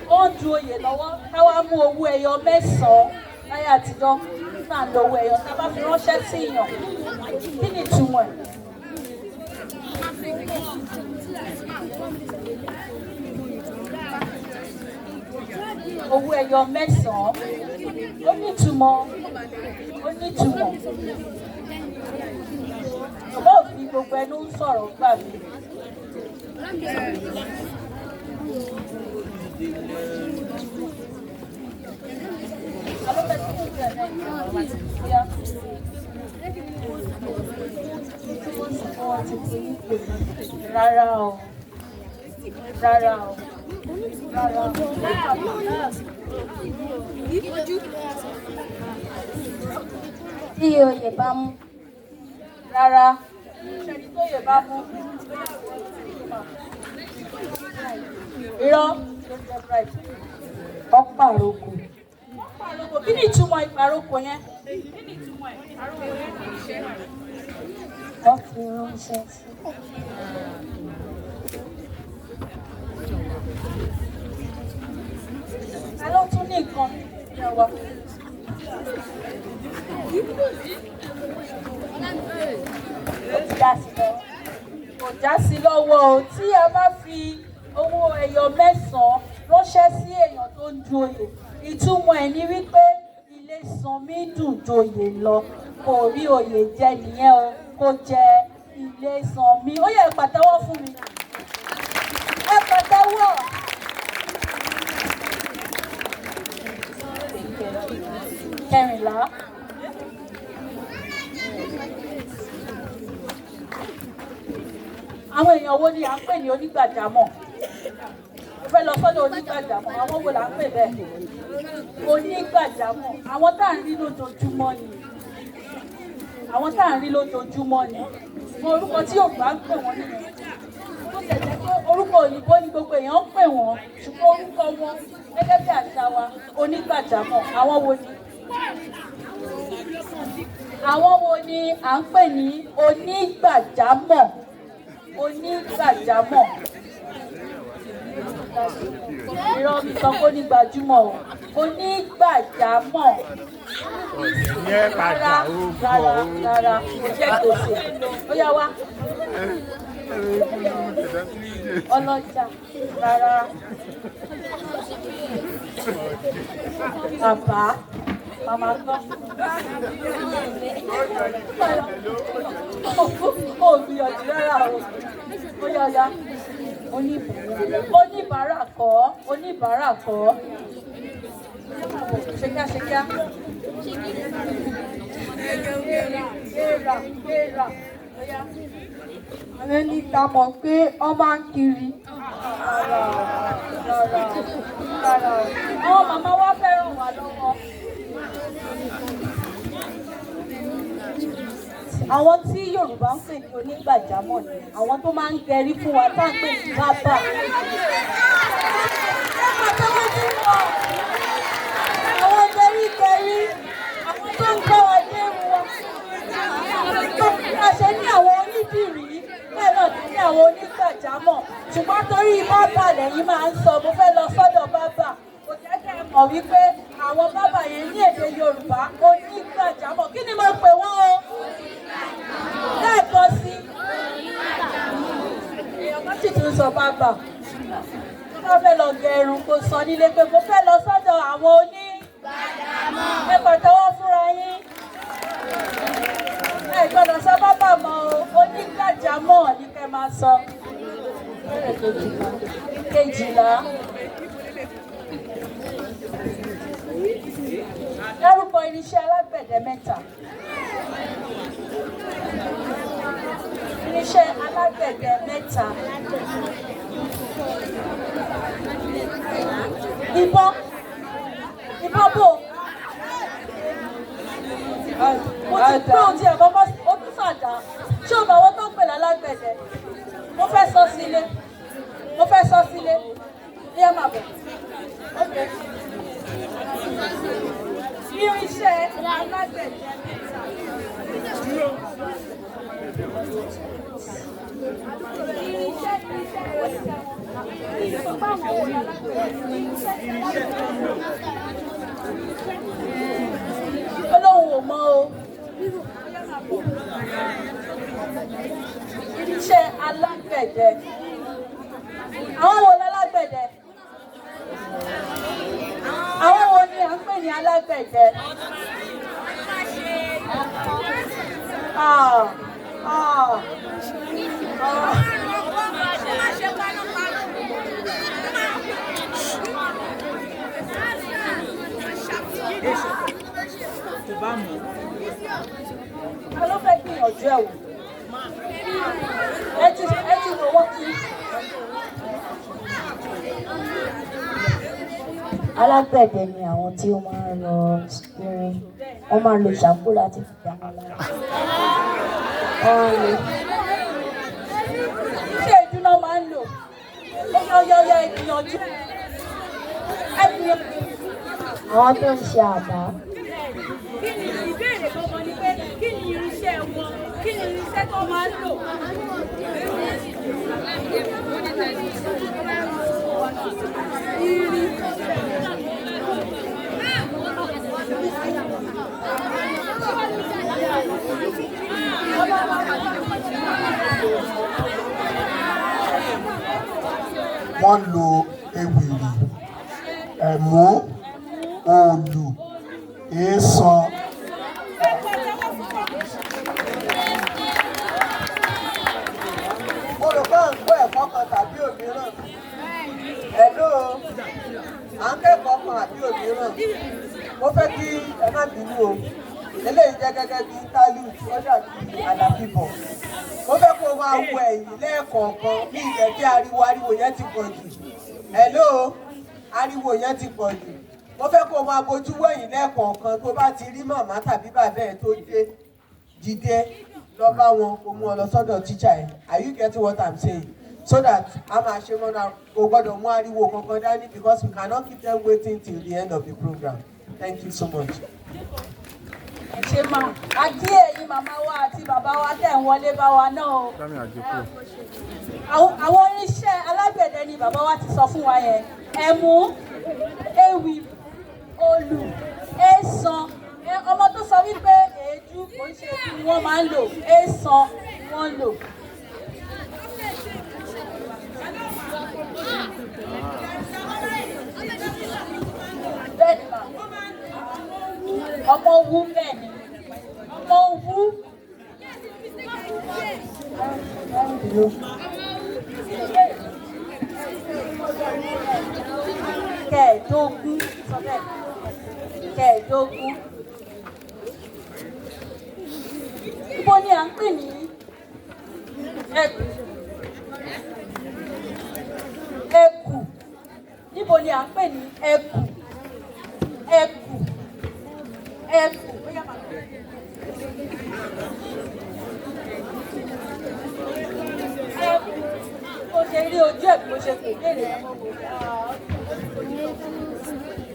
ó ń du oyè lọ́wọ́, káwá mú owó ẹyọ mẹ́sàn-án láyé àtijọ́ náà lo owó ẹyọ tá a bá fi ránṣẹ́ sí èèyàn. Kí ni ìtumọ̀ ẹ̀? Owó ẹyọ mẹ́sàn-án ó ní ìtumọ̀. Bàbá ò fi gbogbo ẹnu ń sọ̀rọ̀ gbà mí. Rárá o. Tí oyè bá mú. Rárá. Ṣẹ́ni tó yè bá mú. Irọ́. Ọ̀pàrọ̀kọ̀. Kí ni ìtumọ̀ ìpàrọ̀kọ̀ yẹn? Wọ́n fi ránṣẹ́ sí. Ta ló tún ní nǹkan ní ọwọ́? Kò já sí lọ́wọ́ o. Tí a bá fi owó ẹyọ mẹ́sàn-án ránṣẹ́ sí èèyàn tó ń du oyè, ìtumọ̀ ẹ̀ ni wípé ilé sanmi dùn joyè lọ, kò rí oyè jẹ nìyẹn o, kò jẹ ilé sanmi. Ó yẹ pàtẹ́wọ́ fún mi. Ẹ pàtẹ́wọ́. Kẹrìnlá. Àwọn èèyàn wo ni à ń pè ní onígbàjámọ̀? Mo fẹ́ lọ sọ́dọ̀ onígbàjámọ̀. Àwọn wo là ń pè bẹ́ẹ̀? Onígbàjámọ̀. Àwọn tá à ń rí lójoojúmọ́ ni. Àwọn tá à ń rí lójoojúmọ́ ni. Mo orúkọ tí Yorùbá ń pè wọ́n nìyẹn. Tó tẹ̀lé pé orúkọ òyìnbó ni gbogbo èèyàn ń pè wọ́n, ṣùgbọ́n orúkọ wọn gẹ́gẹ́ bí àṣà wa onígbàjámọ̀. Àwọn wo ni? Àwọn wo ni à ń pè ní onígbàjámọ̀? Onígbàjámọ̀. Irọ́ mi sọ pé onígbàjúmọ̀ o. Onígbàjámọ̀. Rárá, kò jẹ́ gbèsè. Ó yá wá. Ọlọ́jà. Rárá. Bàbá. Màmá gbọ́. Ó gbìyànjú rárá o. Ó yá. Oníbàárà kọ́. Ṣèkíá. Gbéra. Àwọn ẹni ta mọ̀ pé wọ́n máa ń kiri. Rárá. Àwọn màmá wa fẹ́ràn wà lọ́wọ́. Àwọn tí Yorùbá ń pè ní onígbàjámọ̀ ni àwọn tó máa ń gẹrí fún wa tá à ń pè ní bábà. Àwọn gẹrí, àwọn tó ń gbọ́ wa dé wa. àwọn onígbàjámọ̀ ṣùgbọ́n torí bábà lẹ́yìn máa ń sọ mo fẹ́ lọ sọ́dọ̀ bábà kò jẹ́ kẹ́ ẹ mọ̀ wípé àwọn bábà yẹn ní èdè Yorùbá onígbàjámọ̀ kí ni mo pè wọ́n o lẹ́ẹ̀kan sí èèyàn kan sì tún sọ bábà tó bá fẹ́ lọ gẹrun kò sọ nílé pé mo fẹ́ lọ sọ́dọ̀ àwọn onígbàjámọ̀ ẹ pàtẹ́wọ́ fúnra yín ẹ gbọ́dọ̀ sọ bábà mọ́ o onígbàjámọ̀ ní kẹ́ máa sọ. Kejìlá dárúkọ irinṣẹ́ alágbẹ̀dẹ mẹ́ta. Irinṣẹ́ alágbẹ̀dẹ mẹ́ta. Ìbọn bò. Mo ti pé ohun tí ẹ̀kọ́ bọ́ ó tún sàdá. Ṣé o mọ̀ owó tó ń pè lálágbẹ̀dẹ? Mo fẹ́ sọ sílé. Ní ẹ máa bọ̀. Irinṣẹ́ alágbẹ̀dẹ mẹ́ta. Olóhùn ò mọ̀ o. Irinṣẹ́ alágbẹ̀dẹ. Àwọn wo lálágbẹ̀dẹ? Àwọn wo ni à ń pè ní alágbẹ̀dẹ? Ta ló fẹ́ gbìyànjú ẹ̀ wò? Ẹ ti wò wọ́n kí. Alágbẹ̀dẹ ni àwọn tí ó máa ń lọ irin, wọ́n máa ń lo ṣàǹkó láti fi dáná lára. Ṣé ìdúná máa ń lò? Ọyọ ìgbìyànjú. Àwọn tó ń ṣe àdá. Kí ni ìbéèrè gbọ́ngàn ni pé kí ni irinṣẹ́ wọn? Kí ni irinṣẹ́ tó máa ń lò? Wọ́n lo ewìrì, ẹ̀mú, òòlù, èèsàn. Mo rò pé à ń gbọ́ ẹ̀kọ́ kan tàbí òmíràn. Hello, à ń kẹ́kọ̀ọ́ kan àbí òmíràn. Mo fẹ́ kí ẹ má bínú o. Eléyìí jẹ́ gẹ́gẹ́ bí interlude, ó dàbí àdàbíbọ̀. Mo fẹ́ kó máa wo ẹ̀yìn lẹ́ẹ̀kọ̀ọ̀kan ní ilẹ̀ tí ariwo yẹn ti pọ̀ jù. Hello, ariwo yẹn ti pọ̀ jù. Mo fẹ́ kó máa bojú wẹ̀yìn lẹ́ẹ̀kọ̀ọ̀kan tó bá ti rí màmá tàbí bàbá ẹ̀ tó dìde lọ bá wọn kó mú ọ lọ sọ́dọ̀ tíṣà ẹ̀. Are you getting what I'm saying? So that a máa ṣe mọ́ra kò gbọ́dọ̀ mú ariwo kankan dání because we cannot keep them waiting till the end of the program. Thank you so much. Ẹ ṣe máa. A kí ẹ̀yin màmá wa àti bàbá wa tẹ̀ ń wọlé bá wa náà o. Àwọn irinṣẹ́ alágbẹ̀dẹ ni bàbá wa ti sọ fún wa yẹn. Ẹ̀mú, ewì, òòlù, èèsàn. Ọmọ tó sọ wípé èédú kò ń ṣe èédú ni wọ́n máa ń lò. Èèsàn ni wọ́n ń lò. Bẹ́ẹ̀ni mà. Ọmọ wú bẹ́ẹ̀ ni. Ọmọ wú. Kẹ̀ẹ̀dógún. Kẹ̀ẹ̀dógún. Ibo ni à ń pè ní ẹkù? Ẹkù. Níbo ni à ń pè ní ẹkù? Ẹkù. Ẹkù. Ẹkù. Mo ṣe rí ojú ẹ̀ bí mo ṣe pè léèrè ọmọ wò.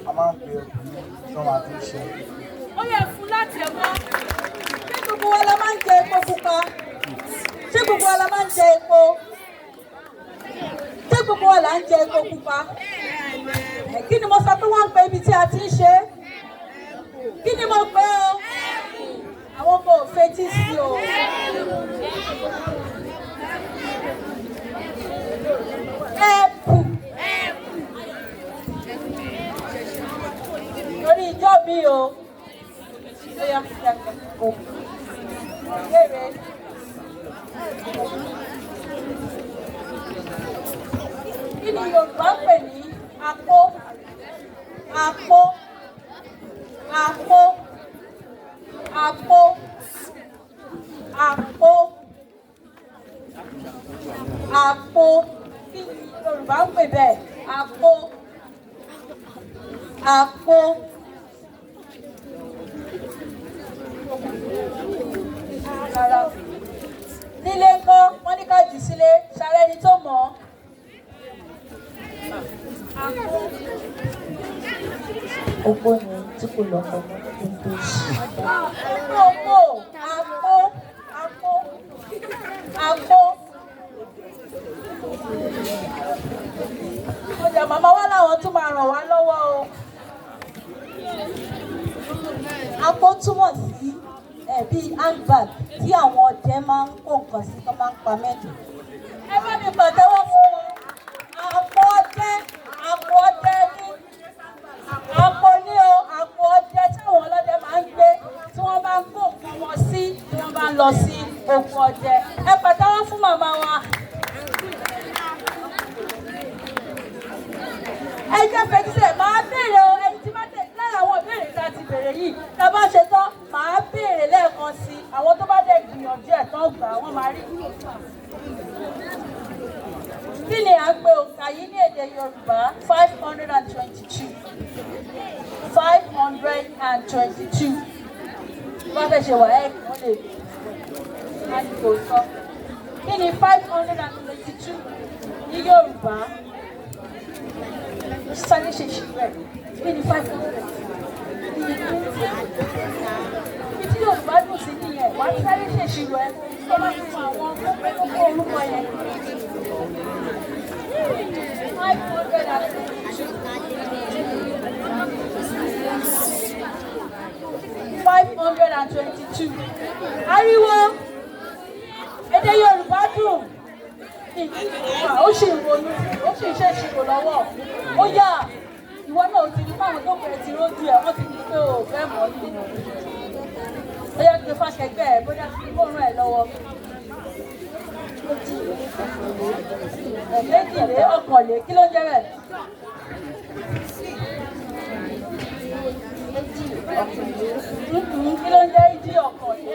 A máa ń pe ẹkùn tí wọ́n máa fi ń ṣe. Ó yẹ fún láti ẹ̀kọ́. Ṣé gbogbo wa la máa ń jẹ epo pupa? Ṣé gbogbo wa la máa ń jẹ epo? pupa. Kí ni mo sọ pé wọ́n ń pe ibi tí a ti ń ṣe? Kí ni mo pè o? Àwọn kò fetí sí o. Ẹ̀pù. Lórí ìjọ mi o. Béèrè. Kí ni Yorùbá ń pè ní apó? Apó. Apó. Apó. Apó. Apó. Kí ni Yorùbá ń pè bẹ́ẹ̀? Apó. Apó. Rárá. Nílé ńkọ́, wọ́n ní ká jù sílé, ṣàrẹ́ ẹni tó mọ̀ ọ́. Opó ni tí kò lọ́kọ mọ́ kí n tó ṣe. Opó, apó, apó, apó. Ọjà màmá wa làwọn tún máa ràn wá lọ́wọ́ o. Apó túmọ̀ sí bíi handbag tí àwọn ọdẹ máa ń kó nǹkan sí tó máa ń pa mẹ́jọ. Ẹ bá mi pàtẹ́wọ́ fún wọn. Àpò ọdẹ, àpò ọdẹ ní. Àpò ní o, àpò ọdẹ tí àwọn ọlọ́dẹ máa ń gbé tí wọ́n bá ń kó nǹkan wọn sí tí wọ́n bá ń lọ sí oko ọdẹ. Ẹ pàtẹ́wọ́ fún màmá wa. Ẹ jẹ́ fèjìṣẹ́, màá béèrè o, ẹni tí máa tẹ̀ lára àwọn ìbéèrè tá a ti béèrè yìí. Tá a bá ṣe tán, màá béèrè lẹ́ẹ̀kan sí i. Àwọn tó bá dẹ̀ gbìyànjú ẹ̀ tán gbà wọ́n máa rí. Kí ni à ń pe òǹkà yìí ní èdè Yorùbá? 522. 522. Wọ́n fẹ́ ṣe wàhálà wọ́n lè má ní kò sọ. Kí ni 522 ní Yorùbá? Sáré ṣe ìṣirò ẹ̀. Kí ni 500? Ibi tí Yorùbá dùn sí nìyẹn, wàá sáré ṣe ìṣirò ẹ̀. Tó bá fún àwọn kókó orúkọ yẹn. 522. Ariwo. Èdè Yorùbá dùn. Ó sì ń ronú, ó sì ń ṣe ìṣirò lọ́wọ́. Ó yá, ìwọ náà ò ti ní fáwọn tó bẹ̀rẹ̀ ti rójú ẹ̀, wọ́n ti ní pé ò fẹ́ mọ̀ nínú. Ó yá kí o fàṣẹgbẹ́ ẹ̀ bóyá kí ó ràn ẹ́ lọ́wọ́. Méjìlé ọ̀kànlé, kí ló ń jẹ́ bẹ́ẹ̀? Kí ló ń jẹ́ ìdí ọ̀kànlé?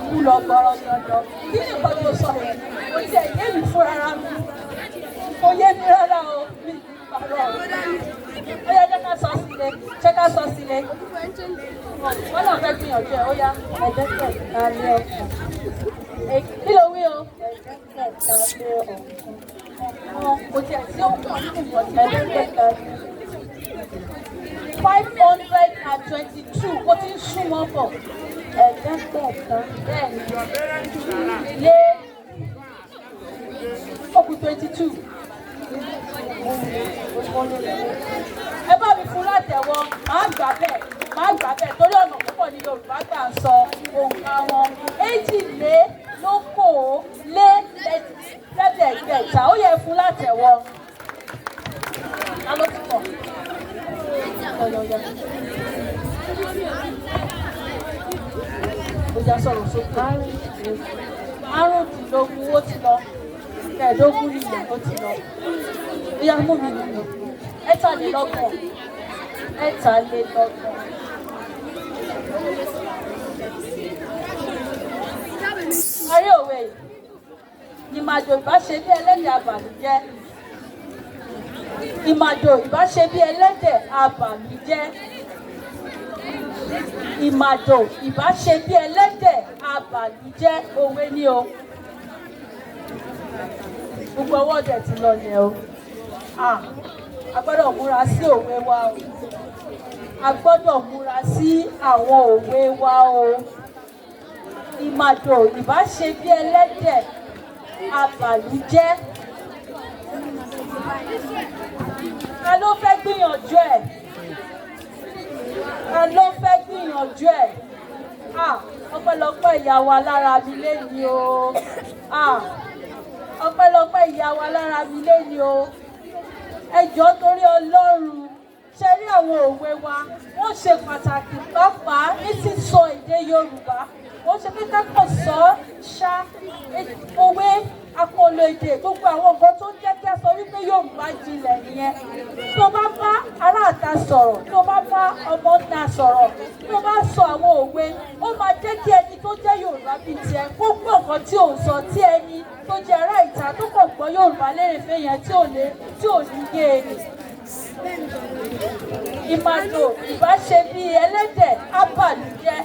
Kú lọ gbọ́rọ̀ gbọ́dọ̀. Kí ni nǹkan tó sọ yẹn? Kò tiẹ̀ yé mi fún ara mi. Kò yé mi rárá o. Mi ti parọ́. Ó yá jẹ́ ká sọ sílé. Ṣé ká sọ sílé? Wọ́n náà fẹ́ gbìyànjú ẹ̀. Ó yá ẹ̀ẹ́dẹ́gbẹ̀ta lé ọ̀kan. Kí ló wí o? Ẹ̀ẹ́dẹ́gbẹ̀ta lé ọ̀kan. Kò tiẹ̀ sí òkú nínú ìwọ̀n ẹ̀ẹ́dẹ́gbẹ̀ta lé. 522 kò tí ń súnmọ́ bọ̀. Ẹ̀ẹ́dẹ́gbẹ̀ta bẹ́ẹ̀ni lé òkú 22. Ẹ bá mi fún látẹ̀wọ́, màá gbà bẹ́ẹ̀ torí ọ̀nà púpọ̀ ní Yorùbá gbà ń sọ òǹkà wọn. Èjìlélókòólélẹ́ẹ̀ẹ́dẹ́gbẹ̀ta ó yẹ fún látẹ̀wọ́. Ta ló ti pọ̀? Ọjà sọ̀rọ̀ sókè. Márùndínlógún ó ti lọ. Kẹẹ̀ẹ́dógún nìyẹn ó ti lọ. Ìyá mú mi nìyẹn. Ẹ̀tàlélọ́gbọ̀n. Parí òwe yìí. Ìmàdò ìbá ṣe bí ẹlẹ́dẹ̀ abàmìjẹ́. Ìmàdò ìbá ṣe bí ẹlẹ́dẹ̀ abàmìjẹ́. Ìmàdò ìbá ṣe bí ẹlẹ́dẹ̀ abàmìjẹ́ òwe ni o. Gbogbo ọwọ́ dẹ̀ ti lọ yẹn o. A gbọ́dọ̀ múra sí òwe wa o. A gbọ́dọ̀ múra sí àwọn òwe wa o. ìmàdò ìbá ṣe bí ẹlẹ́dẹ̀ abàlújẹ́. Ta ló fẹ́ gbìyànjú ẹ̀? Ta ló fẹ́ gbìyànjú ẹ̀? Ọpẹ́lọpẹ́ ìyá wa lára mi lénìí o. Ọpẹ́lọpẹ́ ìyá wa lára mi lénìí o. Ẹ jọ̀ọ́ torí Ọlọ́run, ṣe rí àwọn òwe wa, wọ́n ṣe pàtàkì pàápàá ní sísọ èdè Yorùbá. Wọ́n ṣe pé kákọ̀ sọ ṣá òwe akọlò èdè, gbogbo àwọn nǹkan tó ń jẹ́ kí a sọ wípé Yorùbá jinlẹ̀ nìyẹn. Tó bá bá aráàta sọ̀rọ̀, tó bá bá ọmọ ńlá sọ̀rọ̀, tó bá sọ àwọn òwe, ó máa jẹ́ kí ẹni tó jẹ́ Yorùbá bíi tiẹ̀ kó gbọ́ nǹkan tí ò ń sọ, tí ẹni tó jẹ́ ará ìta tó kàn gbọ́ Yorùbá lérèfé yẹn tí ò ní yé e. Ìmàdò ìbá ṣe bí ẹlẹ́dẹ̀ abàlújẹ́.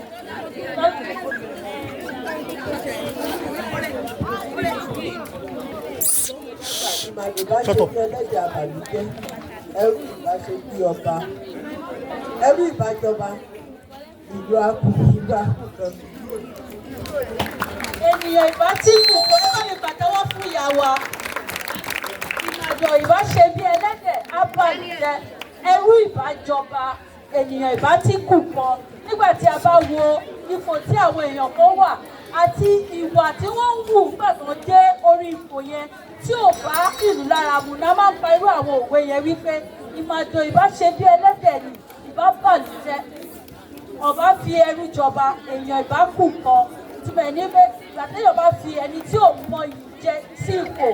Ìmàdò bá ṣe bí ẹlẹ́dẹ̀ abàlújẹ́, ẹrú ìbá ṣe bí ọba, ẹrú ìbájọba, ìlú akùnkan. Ènìyàn ìbá tí kù kọ́ ẹ bá mi pàtẹ́wọ́ fún ìyá wa. Ìmàdò ìbá ṣe bí ẹlẹ́dẹ̀ abàlújẹ́, ẹrú ìbájọba, ènìyàn ìbá tí kù kọ́. Nígbà tí a bá wo ipò tí àwọn èèyàn kan wà àti ìwà tí wọ́n ń wù nígbà tó dé orí ipò yẹn tí ò bá ìlú lára mu, náà máa ń pa irú àwọn òwe yẹn wípé ìmàdò ìbá ṣe bí ẹlẹ́dẹ̀ ni ìbá bàlújẹ́, ọba fi ẹrú jọba, èèyàn ìbá kù kọ́. Túbẹ̀ ní pé ìgbà téèyàn bá fi ẹni tí ò mọ iyì jẹ sí ipò,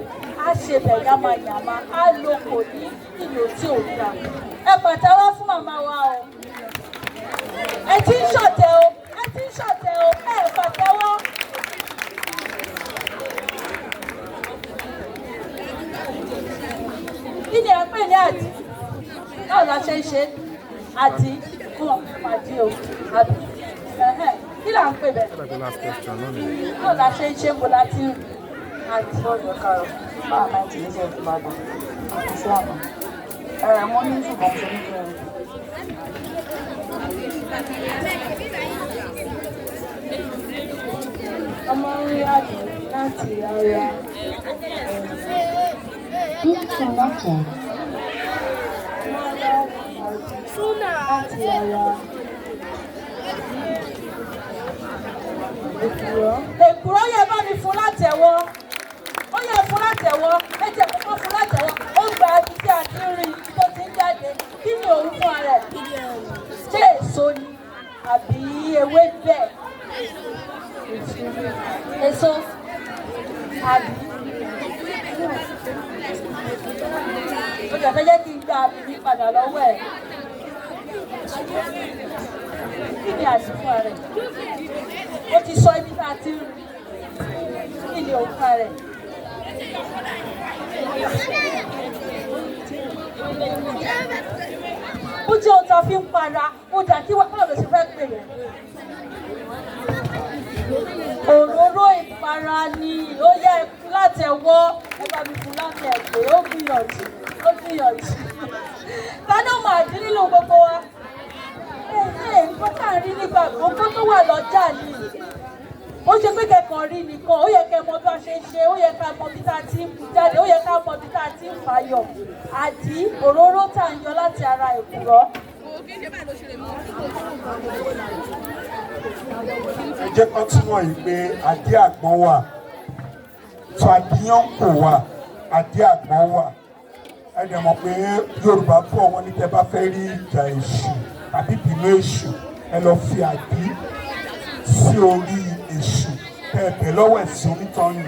á ṣe bẹ̀ yamayama, á lóko ní ìlò tí ò dá. Ẹ pàtẹ́wọ́ fún màmá wa o. Ẹ ti ń ṣọ̀tẹ̀ o, ẹ ti ń ṣọ̀tẹ̀ o, ẹ pàtẹ́wọ́. Kí ni ẹ pè ní àdí? Báwo la ṣe ń ṣe àdí? Fún ọ̀pàdé o, àbí? Kí là ń pè bẹ́ẹ̀? Báwo la ṣe ń ṣe bó la ti ń àdí? Ọjọ́ karùn-ún, báwa máa ti lẹ́sẹ̀ Ìbàdàn àti sí àná. Mo ní ṣùgbọ́n mo ní kẹrin. Ọmọ orí àdì láti ara Disconnected. láti ara Èkùrọ́ yẹ bá mi fún látẹ̀wọ́. Ó yẹ fún látẹ̀wọ́, méjì ẹ̀kọ́ fún látẹ̀wọ́. Ó gba ibi tí a ti ń rí ibi tó ti ń jáde. Kí ni òun fún ara ẹ̀? Ṣé èso ni àbí ewé bẹ́ẹ̀? Èso àbí? Ó jẹ́ fẹ́ jẹ́ kí n gba àbí padà lọ́wọ́ ẹ̀. Kí ni àṣìfún ara ẹ̀? Ó ti sọ ibi tá a ti ń rí. Kí ni òun fún ara ẹ̀? Ó jẹ́ ohun tá a fi ń para, ó dà kí wọ́n báwo ló ṣe fẹ́ pè yẹn. Òróró ìpara ni ó yẹ látẹ̀wọ́, ẹ bá mi fún látẹ̀gbẹ́, ó gbìyànjú, ó gbìyànjú. Tani ó máa dín nínú gbogbo wa? Nǹkan tá à ń rí nígbà gbogbo tó wà lọ́jà ni. Ó ṣe pé kẹ́kọ̀ọ́ rí nìkan, ó yẹ kẹ́ mọ bí a ṣe ń ṣe, ó yẹ ká mọ bí tá a ti ń kú jáde, ó yẹ ká mọ bí tá a ti ń fàyọ̀. Àdí òróró tá à ń yọ láti ara èkùrọ́. Ẹ jẹ́ kán túmọ̀ yìí pé àdí àgbọn wà, tó àdíyàn kò wà, àdí àgbọn wà. Ẹ dẹ̀ mọ̀ pé Yorùbá bọ̀ wọ́n ní tẹ́ bá fẹ́ rí ìjà èṣù tàbí ìbínú èṣù, ẹ lọ fi àdí sí orí èṣù, bẹ́ẹ̀ lọ́wọ́ ẹ̀sìn onítọ̀yìn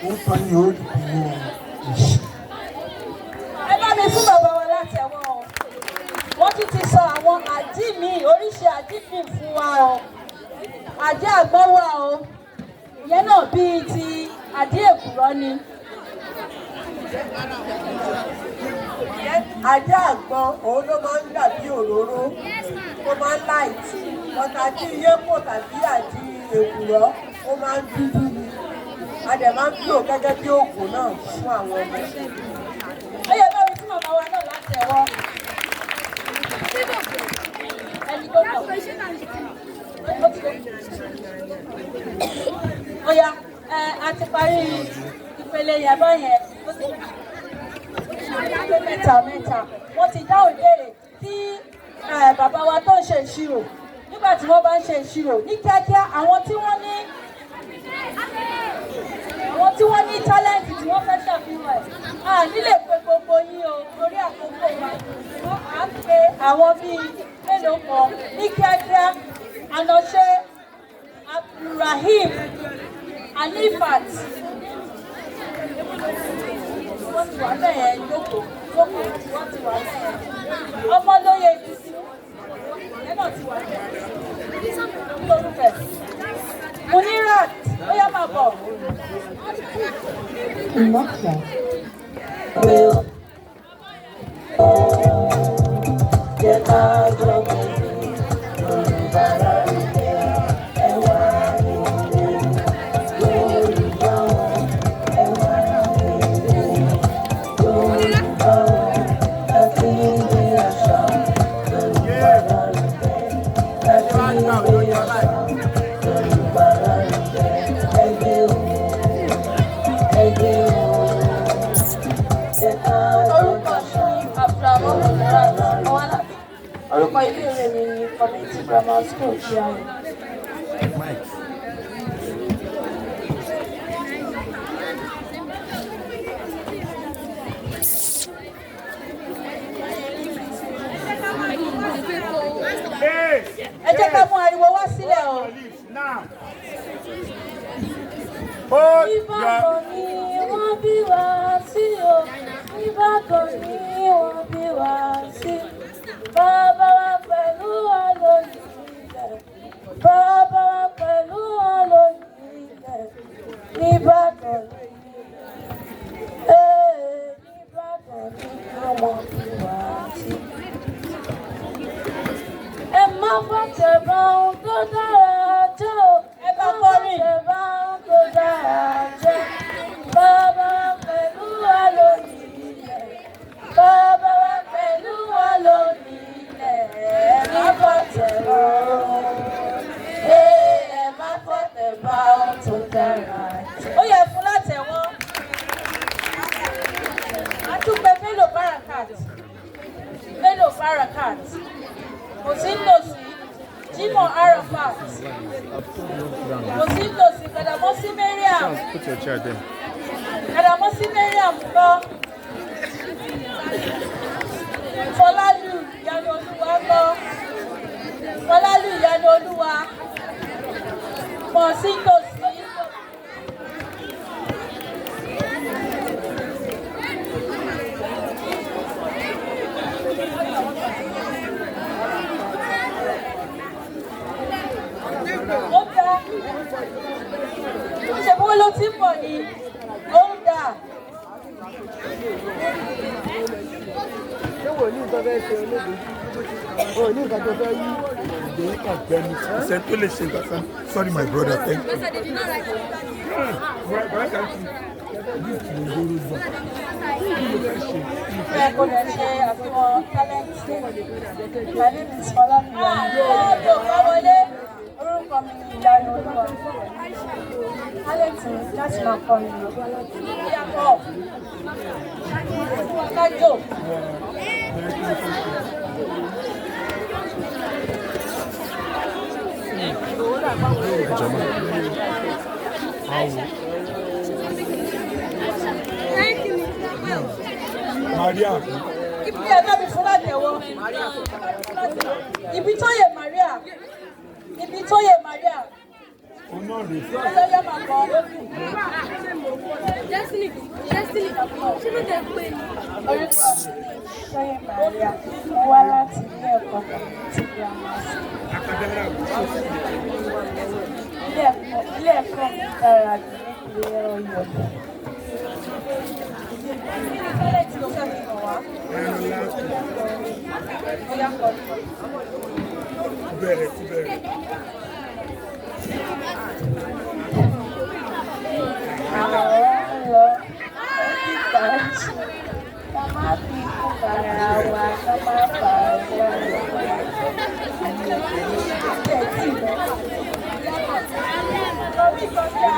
ó rí ìbínú èṣù. Ẹ bá mi fún bàbá wa látẹ̀wọ́ o. Wọ́n tún ti sọ àwọn àdí mi, oríṣi àdí mi fún wa o. Àdí àgbọn wà o. Ìyẹn náà bíi ti àdí èkùrọ́ ni. Àdí àgbọn òun ló máa ń dàbí òróró, ó máa ń láìtì. Ọ̀tà àdí yépo tàbí àdí èkùrọ́ ó máa ń dúdú ni. A dẹ̀ máa ń lò gẹ́gẹ́ bí oògùn náà fún àwọn ọmọ. Ó yẹ bá mi fún bàbá wa náà látẹ̀wọ́. Ẹni tó kọ̀. Ó ti lọ. Ó yá, a ti parí ìpele yẹn báyẹn. Mẹ́ta wọ́n ti dáhùn ìbéèrè tí bàbá wa tó ń ṣe ìṣirò nígbà tí wọ́n bá ń ṣe ìṣirò ní kíákíá àwọn tí wọ́n ní tálẹ́ǹtì tí wọ́n fẹ́ ṣàfihàn ẹ̀ nílé pé gbogbo yín o torí àkókò wa wọ́n á pe àwọn bíi mélòó kan ní kíákíá ànàṣe Abdulrahim Alifat wọ́n ti wà bẹ́ẹ̀ yẹn jókòó wọ́n ti wà bẹ́ẹ̀ yẹn ọmọlóye ìdísí ẹ̀ náà ti wà bẹ́ẹ̀ lórúkẹ Munirat ó yá máa bọ̀. Nokia. Jẹ́ ká jọ bẹ̀rẹ̀ Yorùbá lárugẹ. Ẹwà rere Yorùbá o. Ẹwà rere Yorùbá o. Ẹ fi ìwé àṣà Yorùbá lárugẹ. Ẹ fi ìwé àṣà Yorùbá lárugẹ. Ẹgbẹ́ o. Ẹgbẹ́ o. Jẹ́ ká jọ bẹ̀rẹ̀. Orúkọ ilé-ìwé mi ni Community Grammar School Oke-Ayo. Ẹ jẹ́ ká mú ariwo wá sílẹ̀ o. Ìbàdàn ni wọ́n bí wá sí o. Ìbàdàn ni wọ́n bí wá sí. Bàbá wa pẹ̀lú wa lónìí ilẹ̀. Bàbá wa pẹ̀lú wa lónìí ilẹ̀. Ìbàdàn ni Ìbàdàn ni wọ́n bí wá sí. Ẹ má fàtẹ̀ bá ohun tó dára jẹ́ o. Ẹ bá kọrin. Ẹ bá ohun tó dára jẹ́. Bàbá wa pẹ̀lú wa lónìí ilẹ̀. Bàbá wa pẹ̀lú wa lónìí ilẹ̀. Ẹ má fàtẹ̀ bá ẹ má fàtẹ̀ bá ohun tó dára jẹ́. Ó yẹ fún látẹ̀wọ́. A tún pe Bello Barakat. Kò sí lòsì Jimoh Arafat. Kò sí lòsì Gbàdámọ́sí Mariam. Gbàdámọ́sí Mariam kọ́. Fọlálù Ìyanu Olúwa kọ́. Fọlálù Ìyanu Olúwa. Mọ̀ sí lòsì. Ó dá. Ṣé bó ló ti ń bọ̀ ni? Ó dá. Ṣé wò ní nǹkan fẹ́ ṣe olóògbé? O ní nǹkan tó fẹ́ yí ìgbé ọ̀gbẹ́ni. Ṣé tó lè ṣe nǹkan kan? Sorry my brother, thank you. Ẹ kò lè ṣe àfihàn tálẹ́ǹtì ẹ̀. My name is Fọlámi Ìyanu. Orúkọ mi ni Ìyanu Olúwa. Tálẹ́ǹtì láti máa kọrin. Ìyàbọ̀. Kájò. Maria. Ibi ẹ̀ bá mi fún látẹ̀wọ́. Ibi tó yẹ Maria. Ibi tó yẹ Maria. Ọlọ́yọ́ máa kọ́ lókù. Orúkọ Tóyè Maria. Mo wá láti ilé ẹ̀kọ́ ti Grammar School. Ilé ẹ̀kọ́ mi dára jù nípìnlẹ̀ Ọ̀yọ́. Ìfẹ́lẹ̀ tí o fẹ́ fi hàn wá. Ó yá kọ́ ni. Bẹ̀rẹ̀ sí bẹ̀rẹ̀. Àwọn lọ kíkà ṣe ká má fi kú bàrà wa ká má bà wá lọ. Lórí ìkọjá.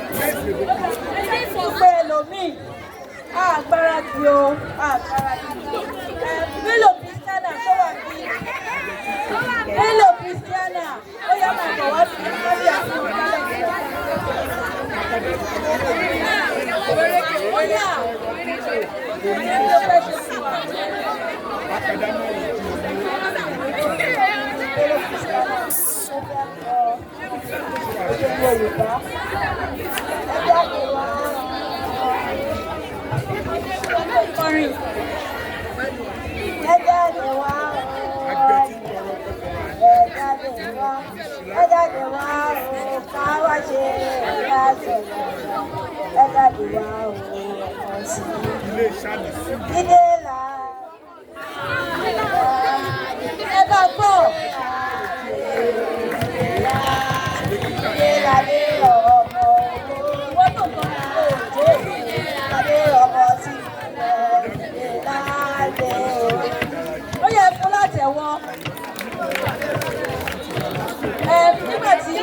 Èkélé ìgbé ẹlòmíì, àgbára di o, àgbára di. Mélòó Kristiana tó wà bí? Mélòó Kristiana, ó yá máa bọ̀ wá sí ìpàdé àti ìpàdé. Ó yá. Yorùbá. Kọrin. Ẹ jáde wá. Ẹ jáde wá o, ká wá ṣe ìdásọ̀rọ̀. Ẹ jáde wá o, ọ̀sìn. Ilé là. Ẹ bá gbọ́. Ilé là lé ọmọ owó tó kọ́ ní òjò. Adé ọmọ sí ilé láàgbé. Ó yẹ fún látẹ̀wọ́. Nígbà tí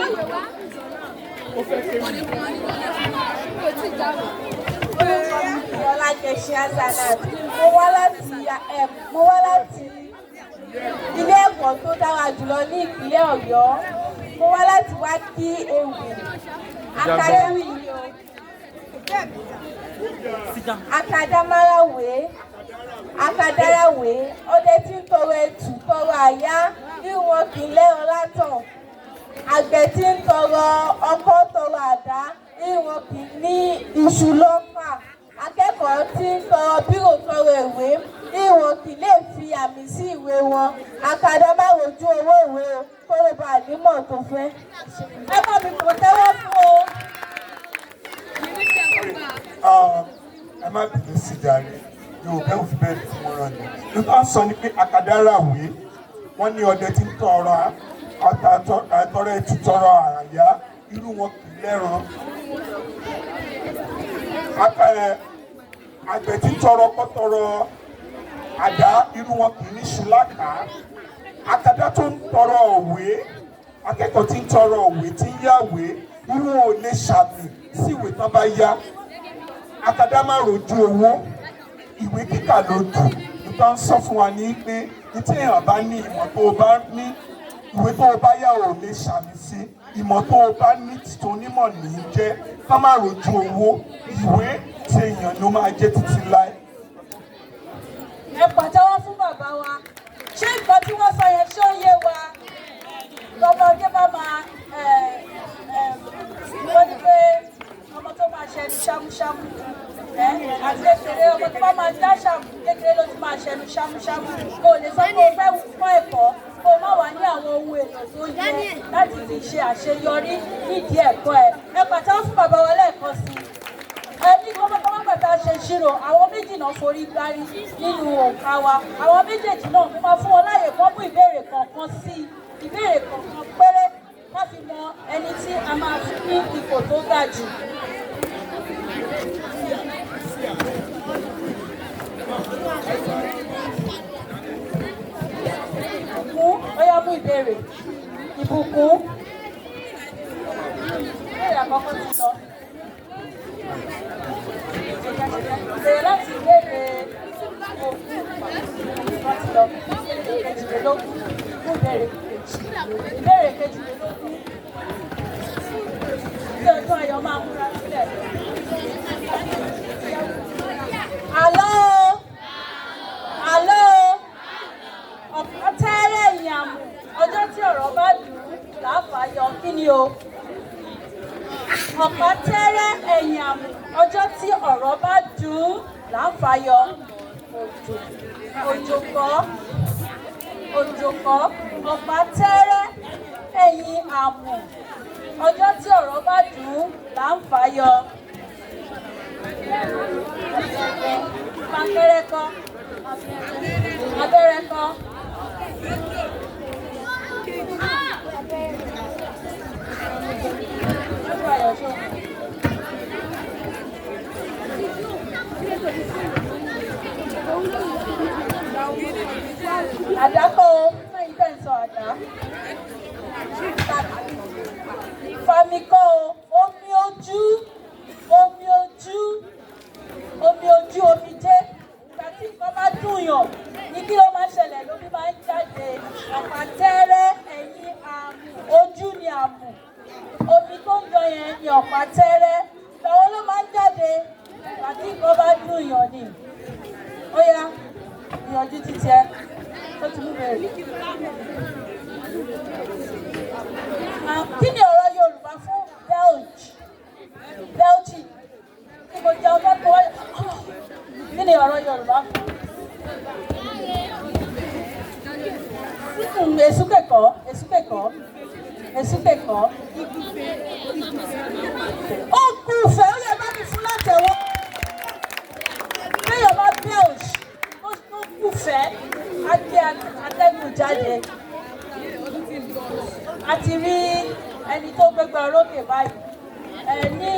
Ọlájẹsí Azanat, mo wá láti ilé ẹ̀kọ́ tó dára jùlọ ní ìpínlẹ̀ Ọ̀yọ́. Mo wá láti wá kí ewì akadẹ́mì akadáráwé ọdẹ tí ń tọrọ ẹtù tọrọ àyá ìwọ̀n kì í lẹ́ran látàn. Àgbẹ̀ tí ń tọrọ ọkọ́ tọrọ àdá ìwọ̀n kì í ní iṣu lọ́fà. Akẹ́kọ̀ọ́ tí ń tọrọ bírò tọrọ ìwé ìwọ̀n kì í lè fi àmì sí ìwé wọn. Akadá má rojú owó ìwé o kó lè bá ànímọ̀ tó fẹ́. Ẹ bá mi kò tẹ́wọ́ fún o. Ẹ má bìí sí jàre, Yorùbá ò fi bẹ́ẹ̀ fún wọn rán ni. Nígbà sọ ni pé akadáráwé wọ́n ní ọdẹ tí ń tọrọ àtọrọ ẹtù tọrọ àyà irú wọn kì í lẹ́ran. Àgbẹ̀ tí ń tọrọ kọ́ tọrọ àdá irú wọn kì í ní ṣùlákà. Akadá tó ń tọrọ òwe, akẹ́kọ̀ọ́ tí ń tọrọ òwe tí ń yáwé irú wọn ò lè ṣàmì sí ìwé tán bá yá. Akadá má rojú owó, ìwé kíkà ló dùn. Nígbà ń sọ fún wa ní pé ní tí èèyàn bá ní ìmọ̀ tó o bá ní ìwé tó o bá yá ò lè ṣàmì sí, ìmọ̀ tó o bá ní títún onímọ̀ nìyí jẹ́. Ká má rojú owó, ìwé tí èèyàn ló máa jẹ́ títí láé. Ẹ pàtẹ́wọ́ fún bàbá wa. Ṣé nǹkan tí wọ́n sọ yẹn ṣé ó yé wa? Lọ́mọdé bá máa wọ́n ní pé ọmọ tó máa ṣẹnu ṣámúṣámú àti kékeré ọmọ tó bá máa dá ṣàmù kékeré ló ti máa ṣẹnu ṣámúṣámú. O lè sọ pé o fẹ́ kọ́ ẹ̀kọ́ kó o má wà ní àwọn ohun èlò tó yẹ láti fi ṣe àṣeyọrí nídìí ẹ̀kọ́ ẹ̀. Ẹ pàtẹ́wọ́ fún bàbá wa lẹ́ẹ̀kan sí i. Ní kọ́mọ́kọ́mọ́ tá a ṣe ṣírò àwọn méjì náà forí gbárí nínú òǹkà wa. Àwọn méjèèjì náà mo máa fún wọn láàyè kan mú ìbéèrè kọ̀ọ̀kan sí ìbéèrè kọ̀ọ̀kan péré wọ́n fi mọ ẹni tí a máa fi ní ipò tó ga jù. Ìbùkún, ó yá mú ìbéèrè. Ìbùkún. Ìbéèrè àkọ́kọ́ ti lọ. Bẹ̀rẹ̀ láti ìbéèrè ogún láti lọ kejìlélógún fún ìbéèrè kejì. Ìbéèrè kejìlélógún tí ọjọ́ ayọ̀ máa múra sílẹ̀. Àlọ́ ọ̀pọ̀ tẹ́rẹ̀ ìyàmù ọjọ́ tí ọ̀rọ̀ bá dùn láfàáyọ kí ni o? Ọ̀pá tẹ́rẹ́ ẹ̀yìn àmù ọjọ́ tí ọ̀rọ̀ bá dùn láǹfààyọ. Òjò kọ́ ọ̀pá tẹ́rẹ́ ẹ̀yìn àmù ọjọ́ tí ọ̀rọ̀ bá dùn láǹfààyọ. Abẹ́rẹ́ kọ́. yẹn ni ọ̀pá tẹ́rẹ́. Ìgbàwo ló máa ń jáde? Àti nǹkan bá dùn yàn ni. Ó yá, ìyànjú títí ẹ. Ó ti mú bẹ̀rẹ̀. Kí ni ọ̀rọ̀ Yorùbá fún belch? Belching. Mo jẹ ọmọ tó wáyé. Kí ni ọ̀rọ̀ Yorùbá fún? Èsúkẹ̀kọ́, èsúkẹ̀kọ́, èsúkẹ̀kọ́. Ó gùnfẹ̀, ó yẹ bá mi fún látẹ̀wọ́. Béèyàn bá belch, ó gùnfẹ̀, á gbé atẹ́gùn jáde. A ti rí ẹni tó gbégbá orókè báyìí. Ní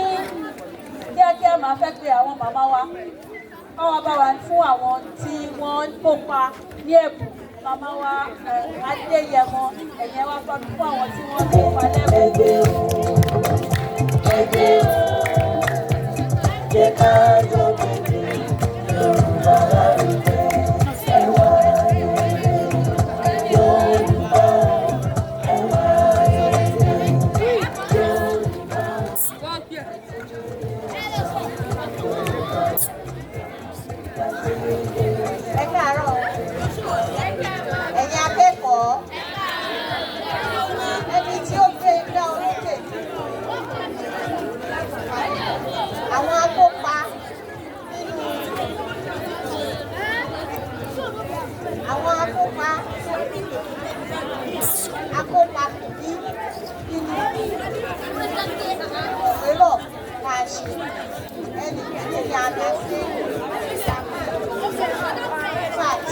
kíákíá máa fẹ́ pe àwọn màmá wa. Káwọn bá wa fún àwọn tí wọ́n kópa ní ẹ̀bùn. Màmá wa Adéyẹmọ, ẹ̀yẹ wa fún àwọn tí wọ́n kópa lẹ́bùn. Ẹgbẹ́ jẹ́ ká jọ bẹ̀rẹ̀ Yorùbá lárugẹ. Ẹwà Yorùbá, ẹwà Yorùbá. Ẹ káàárọ̀ ẹ̀yin akẹ́kọ̀ọ́, ẹni tí ó gbé igbá orókè, àwọn akópa nínú kìí nínú òmíràn máa ṣe ẹni kìíní ni a lọ sí fact.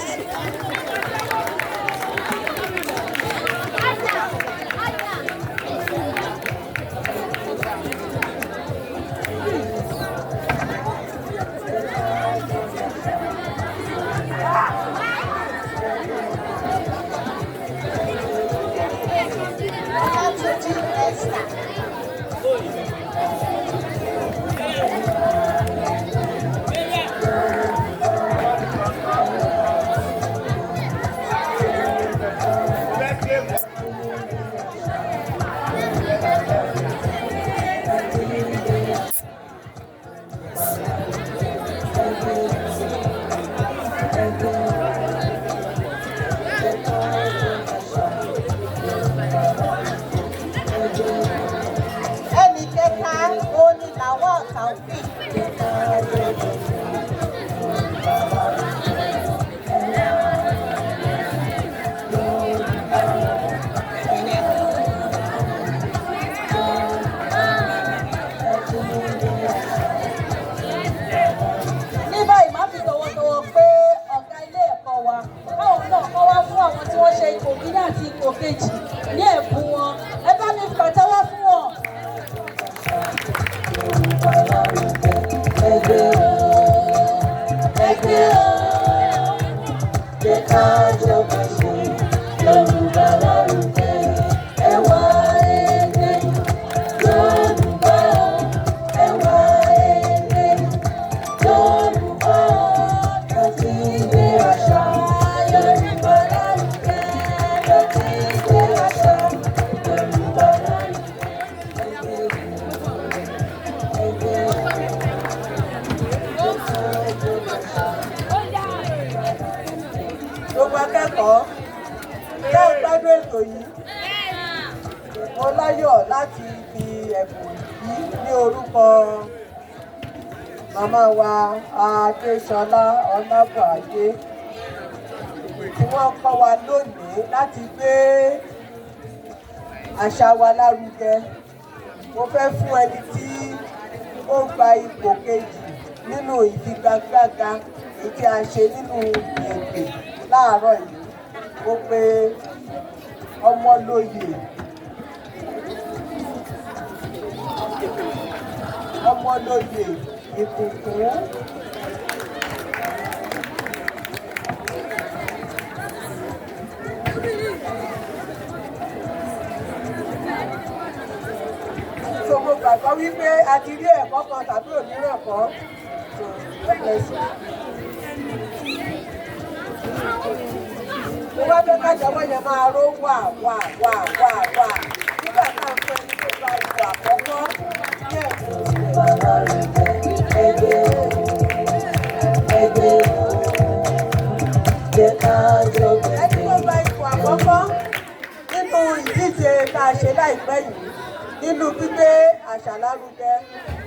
Ẹnì kẹta ó ní làwọn ọ̀tá òfin. Ní báyìí má fi tọwọ́tọwọ́ pé ọ̀gá ilé ẹ̀kọ́ wa káwọn náà kọ́ wá fún àwọn tí wọ́n ṣe ipò kíní àti ipò kejì ní ẹ̀bùn wọn. Ẹ bá mi pàtẹ́wọ́ fún wọn. Ẹgbẹ́ jẹ́ ká jọ bẹ̀rẹ̀ Yorùbá lárugẹ. Ẹwà Ede Yoruba, ẹwà Ede Yoruba. Láti gbé àṣà Yorùbá lárugẹ. Láti gbé àṣà Yorùbá lárugẹ. Gbogbo akẹ́kọ̀ọ́ tẹ́ ò gbádùn ètò yìí. Mo láyọ̀ láti fi ẹ̀bùn yìí ní orúkọ màmá wa Adéṣọlá Ọlábàdé tí wọ́n kọ́ wa lónìí láti gbé àṣà wa lárugẹ. Mo fẹ́ fún ẹni tí ó gba ipò kejì nínú ìfigagbága èyí tí a ṣe nínú èdè láàárọ̀ yìí. Mo pe Ọmọlóye Ìbùkún. So mo gbàgbọ́ wípé a ti rí ẹ̀kọ́ kan tàbí òmíràn kan. Mo wá fẹ́ ká jọ̀wọ́ yẹn máa ró wà. Nígbà tá à ń pẹ́ ní tó bá ipò àkọ́kọ́. láìpẹ́ yìí nínú gbígbé àṣà lárugẹ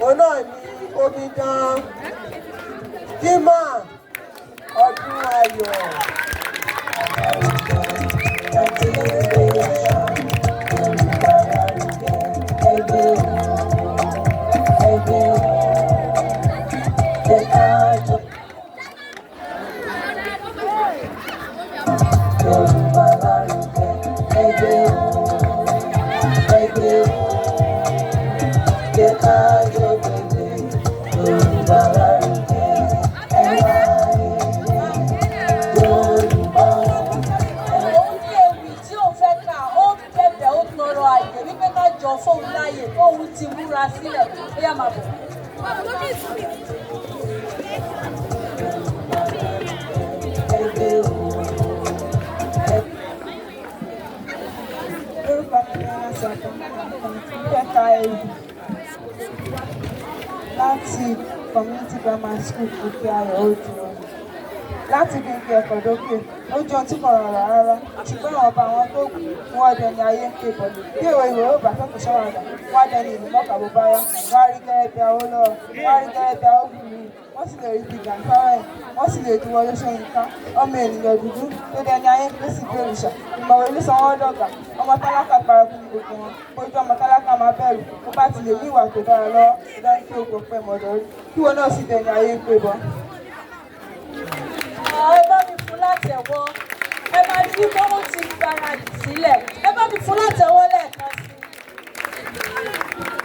òun náà ni omidan Jímọ̀ ọdún ayọ̀. Fóun láàyè tóun ti múra sílẹ̀ ó yá máa bọ̀. Orúkọ mi ni wọ́n sọ kẹta ewu láti community grammar school Oke-Ayo ojú wọn. Láti bí ibi ẹ̀kọ́ dókè ó jọ tí kò rọrùn rárá ṣùgbọ́n ìwọ̀nba àwọn tó kù wọ́n dẹni ayé ń ké bọ̀ bí ìwé ìwé ó bá fẹ́kọ̀ọ́ ṣọ́wọ́dà wọ́n dẹni ìlú mọ́kà bó bá yá wọ́n á rí gẹ́gẹ́ bí Awólọ́wọ̀ wọ́n á rí gẹ́gẹ́ bí Awóbùnmí wọ́n sì lè rí bí Gàǹfàrẹ́ wọ́n sì lè ju Wọlé Ṣóyínká ọmọ ènìyàn dúdú tó dẹni ayé ń ké sí bí òrìṣà ìmọ̀wé ló san wọ́n dọ̀gà ọmọ tálákà paraku ní gbogbo wọn bójú ọmọ tálákà máa bẹ̀rù ó bá ti lè ní ìwà tó dára lọ́wọ́ ìdáni kí ogun pẹ̀ mọ̀dọ́ rí kí wọn náà sì dẹni ayé ń pè bọ́. Ẹ bá mi fún látẹ̀wọ́ ẹ máa ní bọ́wọ́ ti gbáradì sílẹ̀ ẹ bá mi fún látẹ̀wọ́ lẹ́ẹ̀kan sí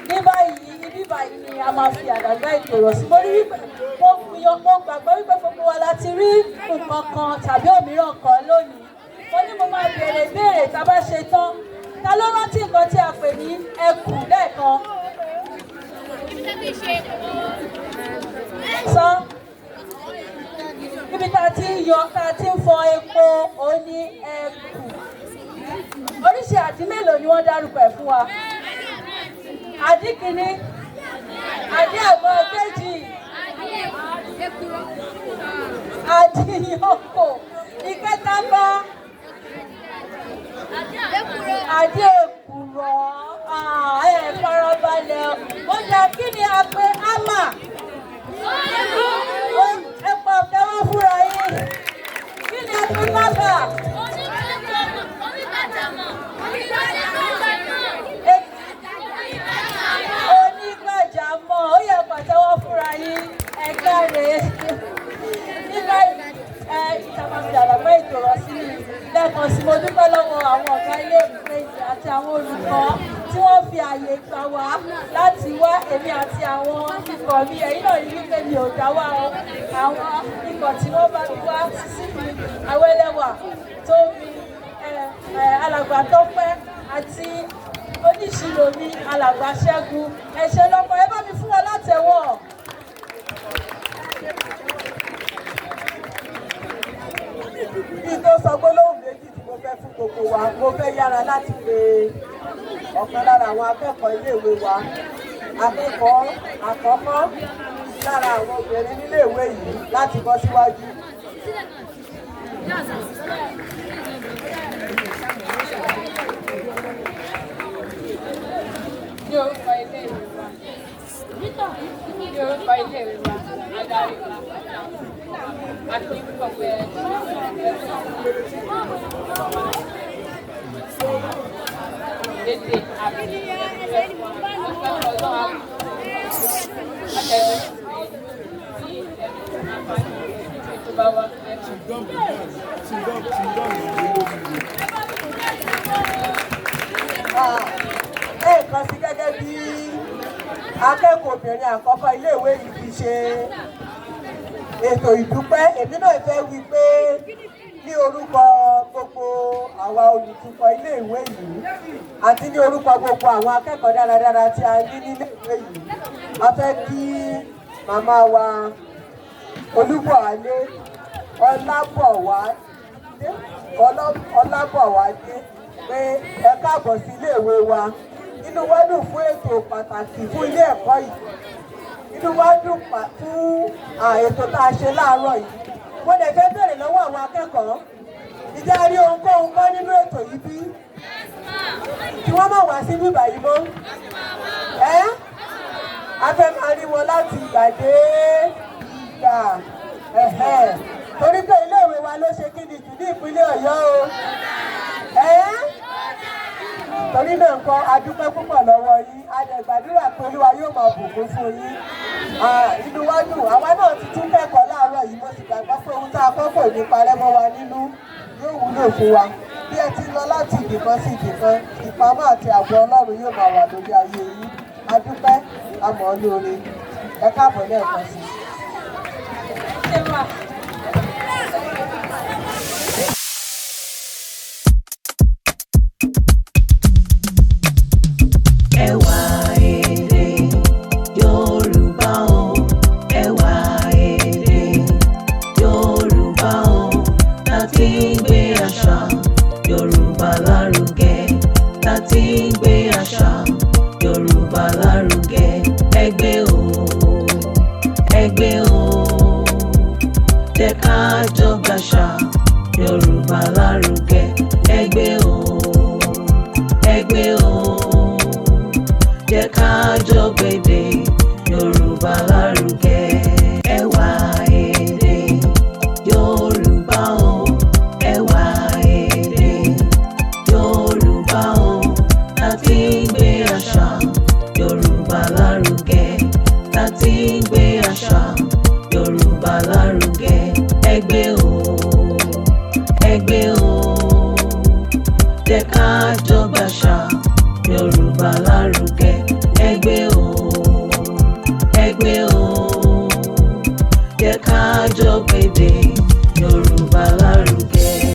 ní báyìí ibi báyìí ni a máa fi àdàgbà ètò rọ̀ sí mo rí wípé mo gbàgbọ́ wípé gbogbo wa láti rí nǹkan kan tàbí òmíràn kan lónìí mo ní mo máa béèrè ìbéèrè tá a bá ṣe tán ta ló rántí nǹkan tí a pè ní ẹkùn lẹ́ẹ̀kan sọ níbi tá a ti ń yọ tá a ti ń fọ epo òní ẹkùn oríṣi àdí mélòó ni wọ́n dárúkọ ẹ̀ fún wa àdí kìíní àdí àgbọn kejì àdí yòókù ìkẹta bá àdí èkùrọ́ ẹ̀ farabalẹ̀ ó dà kí ni a pè ámà ẹ pọ̀ tẹ́wọ́ fúnra yín kí ni a pè mábà. Onígbàjámọ̀ ó yẹ pàtẹ́wọ́ fúnra yín ẹ̀ka rẹ̀ nígbà ìtàkùn àdàgbà ètò rọ̀ sí lẹ́ẹ̀kan sí mo dúpẹ́ lọ́wọ́ àwọn ọ̀gá ilé ìwé àti àwọn olùkọ́ tí wọ́n fi àyè gbà wá láti wá èmi àti àwọn ikọ̀ mi ẹ̀yìn náà rí wípé mi ò dá wá o àwọn ikọ̀ tí wọ́n bá mi wá sí mi Awẹ́lẹ́wà tó mi alàgbà Tọ́pẹ́ àti oníṣirò mi alàgbà Ṣẹ́gun ẹ ṣé lọ́pọ̀ ẹ bá mi fún wọn látẹ̀wọ́. Bí tó sọ gbólóhùn méjì tí mo fẹ́ fún gbogbo wa mo fẹ́ yára láti pe ọ̀kan lára àwọn akẹ́kọ̀ọ́ iléèwé wa akẹ́kọ̀ọ́ àkọ́kọ́ lára àwọn obìnrin níléèwé yìí láti bọ́ síwájú. Ní orúkọ iléèwé wa ní orúkọ iléèwé wa adarí wa àti gbogbo ẹ̀ èdè àti ọlọ́wà àtẹ̀wé sí ètò bá wa. Ẹ̀ẹ̀kan sí gẹ́gẹ́ bí akẹ́kọ̀ọ́ obìnrin àkọ́kọ́ iléèwé yìí fi ṣe ètò ìdúpẹ́ èmi náà fẹ́ wí pé ní orúkọ gbogbo àwa olùtukọ̀ iléèwé yìí àti ní orúkọ gbogbo àwọn akẹ́kọ̀ọ́ dáradára tí a ní níléèwé yìí a fẹ́ kí màmá wa Olúbọ̀wálé Ọlábọ̀wálé pé ẹ káàbọ̀ sí iléèwé wa inú wa dùn fún ètò pàtàkì fún ilé ẹ̀kọ́ yìí inú wa dùn fún ètò tá a ṣe láàárọ̀ yìí mo lè fẹ́ bèrè lọ́wọ́ àwọn akẹ́kọ̀ọ́ ìjà rí ohunkóhun kọ́ nínú ètò yìí bí kí wọ́n má wá sí bíbá yìí mọ́. A fẹ́ máa rí wọn láti ìgbà dé ìgbà. Torí pé iléèwé wa ló ṣe kí ni jù ní ìpínlẹ̀ Ọ̀yọ́ o. Torí náà nǹkan a dúpẹ́ púpọ̀ lọ́wọ́ yín, a dẹ̀ gbàdúrà pé Olúwa yóò máa bùkún fún yín. Inú wa dùn, àwa náà ti tún kẹ́kọ̀ọ́ láàárọ̀ yìí, mo sì gbàgbọ́ pé ohun tá a kọ́ kò ní parẹ́ mọ́ wa nínú yóò wúlò fún wa. Bí ẹ ti lọ láti ibìkan sí ibìkan, ìpamọ́ àti ààbò Ọlọ́run yóò máa wà lórí ayé yín. A dúpẹ́, a mọ̀ ọ́ lóore. Ẹ káàbọ̀ lẹ́ẹ̀kan sí i. Ewa Ede Yoruba o, Ewa Ede Yoruba o, láti gbé àṣà Yorùbá lárugẹ, láti gbé àṣà Yorùbá lárugẹ. Ẹgbẹ́ o, ẹgbẹ́ o, jẹ́ ká jọ gbàṣà Yorùbá lárugẹ. Ẹgbẹ́ o, ẹgbẹ́ o, jẹ́ ká jọ gbèdè Yorùbá lárugẹ. Ewa Ede Yorùbá o, Ewa Ede Yorùbá o, láti gbé àṣà Yorùbá lárugẹ, láti gbé àṣà Yorùbá lárugẹ. Ẹgbẹ́ o, ẹgbẹ́ o, jẹ́ ká jọ gbàṣà Yorùbá lárugẹ. Ẹgbẹ́ o, ẹgbẹ́ o, jẹ́ ká jọ gbèdè